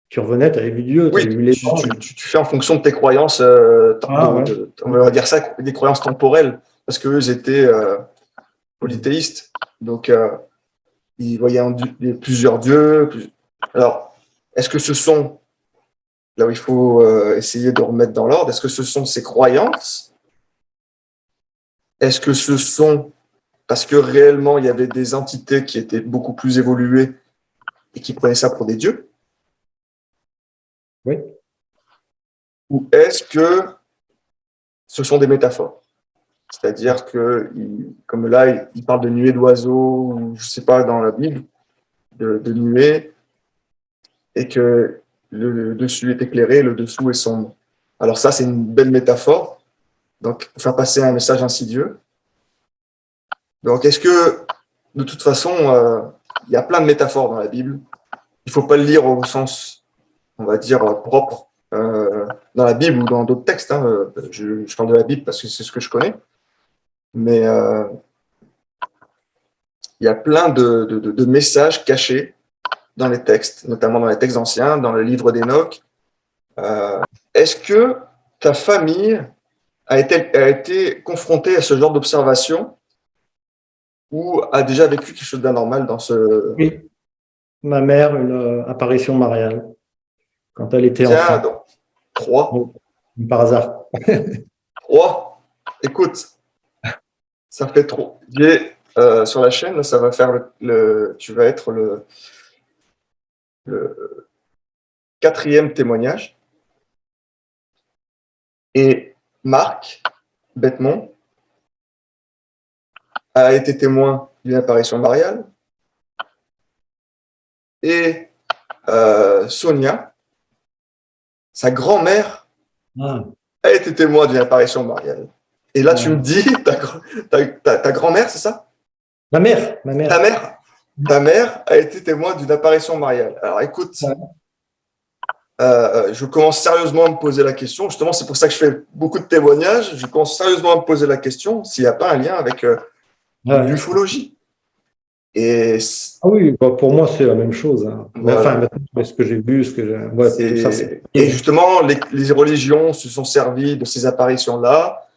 Tu revenais, tu avais vu Dieu, tu avais oui, vu les anges. tu fais en fonction de tes croyances, Ah ouais. on va dire ça, des croyances temporelles, parce qu'eux, ils étaient polythéistes. Donc, ils voyaient plusieurs dieux. Alors, est-ce que ce sont, là où il faut essayer de remettre dans l'ordre, est-ce que ce sont ces croyances? Est-ce que ce sont parce que réellement, il y avait des entités qui étaient beaucoup plus évoluées et qui prenaient ça pour des dieux? Oui. Ou est-ce que ce sont des métaphores? C'est-à-dire que, comme là, il parle de nuées d'oiseaux, ou je ne sais pas, dans la Bible, de nuées, et que le dessus est éclairé, le dessous est sombre. Alors ça, c'est une belle métaphore, donc pour faire passer un message insidieux. Donc est-ce que, de toute façon, il y a plein de métaphores dans la Bible. Il ne faut pas le lire au sens, on va dire, propre dans la Bible ou dans d'autres textes. Hein. Je parle de la Bible parce que c'est ce que je connais. Mais il y a plein de messages cachés dans les textes, notamment dans les textes anciens, dans le livre d'Enoch. Est-ce que ta famille a été confrontée à ce genre d'observation ou a déjà vécu quelque chose d'anormal dans ce... Oui. Ma mère, une apparition mariale, quand elle était Tiens, enfant. donc, 3. Bon, par hasard. 3. Écoute, ça fait trop. Sur la chaîne, ça va faire tu vas être le quatrième témoignage. Et Marc Bettmont a été témoin d'une apparition mariale. Et Sonia, sa grand-mère, Ah, a été témoin d'une apparition mariale. Et là, tu me ouais. dis, ta grand-mère, c'est ça? Ma mère, ma Ta mère. mère, ta mère a été témoin d'une apparition mariale. Alors écoute, Ouais. je commence sérieusement à me poser la question. Justement, c'est pour ça que je fais beaucoup de témoignages. Je commence sérieusement à me poser la question s'il n'y a pas un lien avec Ouais. l'ufologie. Et Ah oui, bah, pour moi, c'est la même chose, hein. Mais enfin, voilà. maintenant, ce que j'ai vu, ouais, tout ça, c'est. Et justement, les religions se sont servies de ces apparitions-là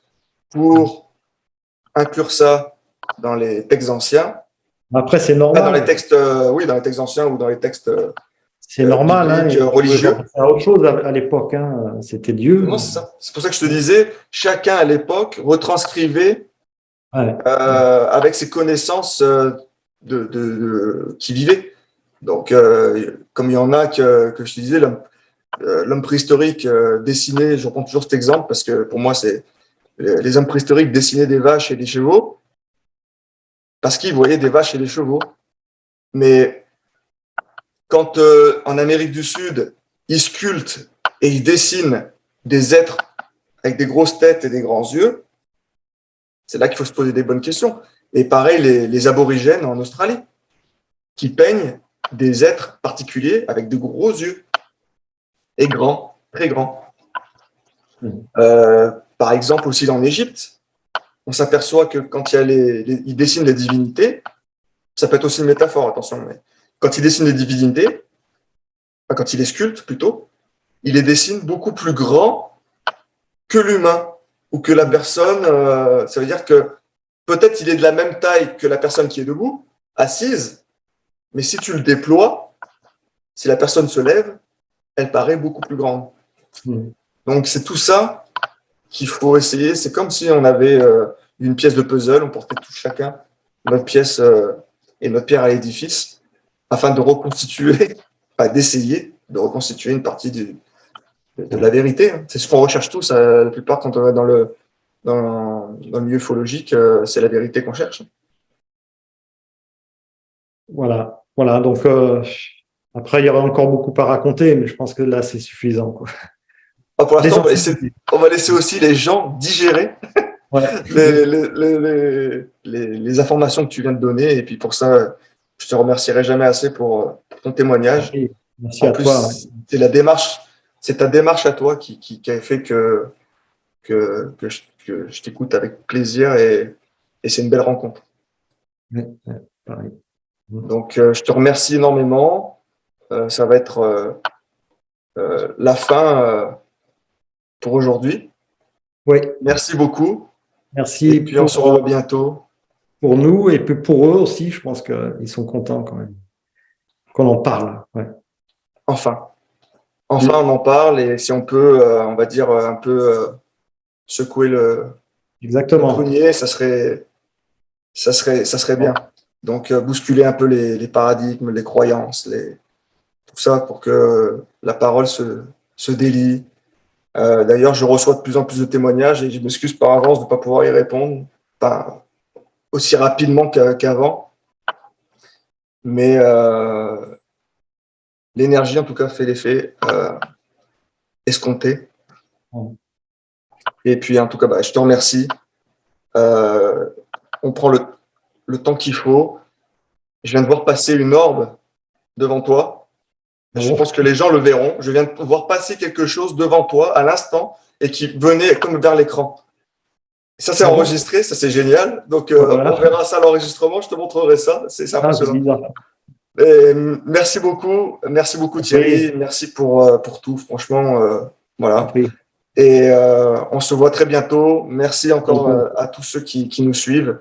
pour inclure ça dans les textes anciens. Après, c'est Ah, dans les normal. textes, oui, dans les textes anciens ou dans les textes C'est normal, hein. bibliques, Les gens religieux. pensaient à autre chose à l'époque, hein. C'était Dieu. Non, c'est ça. C'est pour ça que je te disais, chacun à l'époque retranscrivait Ouais. avec ses connaissances qui vivaient. Donc, comme il y en a que je te disais, l'homme préhistorique dessiné, je reprends toujours cet exemple parce que pour moi, c'est les hommes préhistoriques dessinaient des vaches et des chevaux parce qu'ils voyaient des vaches et des chevaux. Mais quand en Amérique du Sud, ils sculptent et ils dessinent des êtres avec des grosses têtes et des grands yeux, c'est là qu'il faut se poser des bonnes questions. Et pareil, les aborigènes en Australie, qui peignent des êtres particuliers avec de gros yeux et grands, très grands. Par exemple, aussi en Égypte, on s'aperçoit que quand ils dessinent les divinités, ça peut être aussi une métaphore, attention, mais quand ils dessinent les divinités, enfin, quand ils les sculptent plutôt, ils les dessinent beaucoup plus grands que l'humain ou que la personne. Ça veut dire que peut-être il est de la même taille que la personne qui est debout, assise, mais si tu le déploies, si la personne se lève, elle paraît beaucoup plus grande. Donc c'est tout ça qu'il faut essayer. C'est comme si on avait une pièce de puzzle, on portait tout chacun notre pièce et notre pierre à l'édifice, afin de reconstituer, pas d'essayer de reconstituer une partie de la vérité. Hein. C'est ce qu'on recherche tous, la plupart quand on va dans le milieu ufologique, c'est la vérité qu'on cherche. Voilà. Voilà. Donc, après, il y aurait encore beaucoup à raconter, mais je pense que là, c'est suffisant, quoi. Ah, pour l'instant, L'essentiel. on va laisser aussi les gens digérer Ouais. les informations que tu viens de donner. Et puis pour ça, je te remercierai jamais assez pour ton témoignage. Merci En à toi. plus, c'est ta démarche à toi qui a fait que je t'écoute avec plaisir et c'est une belle rencontre. Ouais, ouais, pareil. Donc, je te remercie énormément. Ça va être la fin pour aujourd'hui. Oui, Merci beaucoup. Et merci puis, on se revoit bientôt. pour nous et puis pour eux aussi. Je pense qu'ils sont contents quand même qu'on en parle. Ouais. Enfin, enfin, on en parle et si on peut, on va dire, un peu secouer le Exactement. prunier, ça serait bien. Donc, bousculer un peu les paradigmes, les croyances, tout ça pour que la parole se délie. D'ailleurs, je reçois de plus en plus de témoignages et je m'excuse par avance de ne pas pouvoir y répondre, pas aussi rapidement qu'avant. Mais l'énergie, en tout cas, fait l'effet escompté. Et puis, en tout cas, bah, je te remercie. On prend le temps qu'il faut. Je viens de voir passer une orbe devant toi. Je Bon. pense que les gens le verront. Je viens de voir passer quelque chose devant toi à l'instant et qui venait comme vers l'écran. Ça, c'est Ah bon? enregistré, ça, c'est génial. Donc, on Voilà. verra ça à l'enregistrement. Je te montrerai ça. C'est Ah, c'est impressionnant. bizarre. Et merci beaucoup. Merci beaucoup, Compris, Thierry. Merci pour tout. Franchement, voilà. compris. Et on se voit très bientôt. Merci encore Bientôt. à tous ceux qui nous suivent.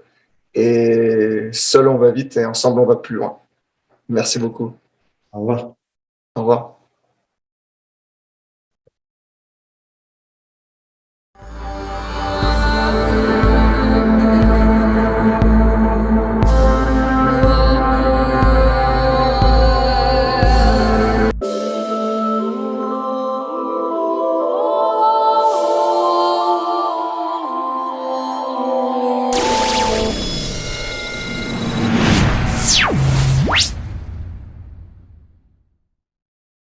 Et seul, on va vite et ensemble, on va plus loin. Merci beaucoup. Au revoir. Au revoir.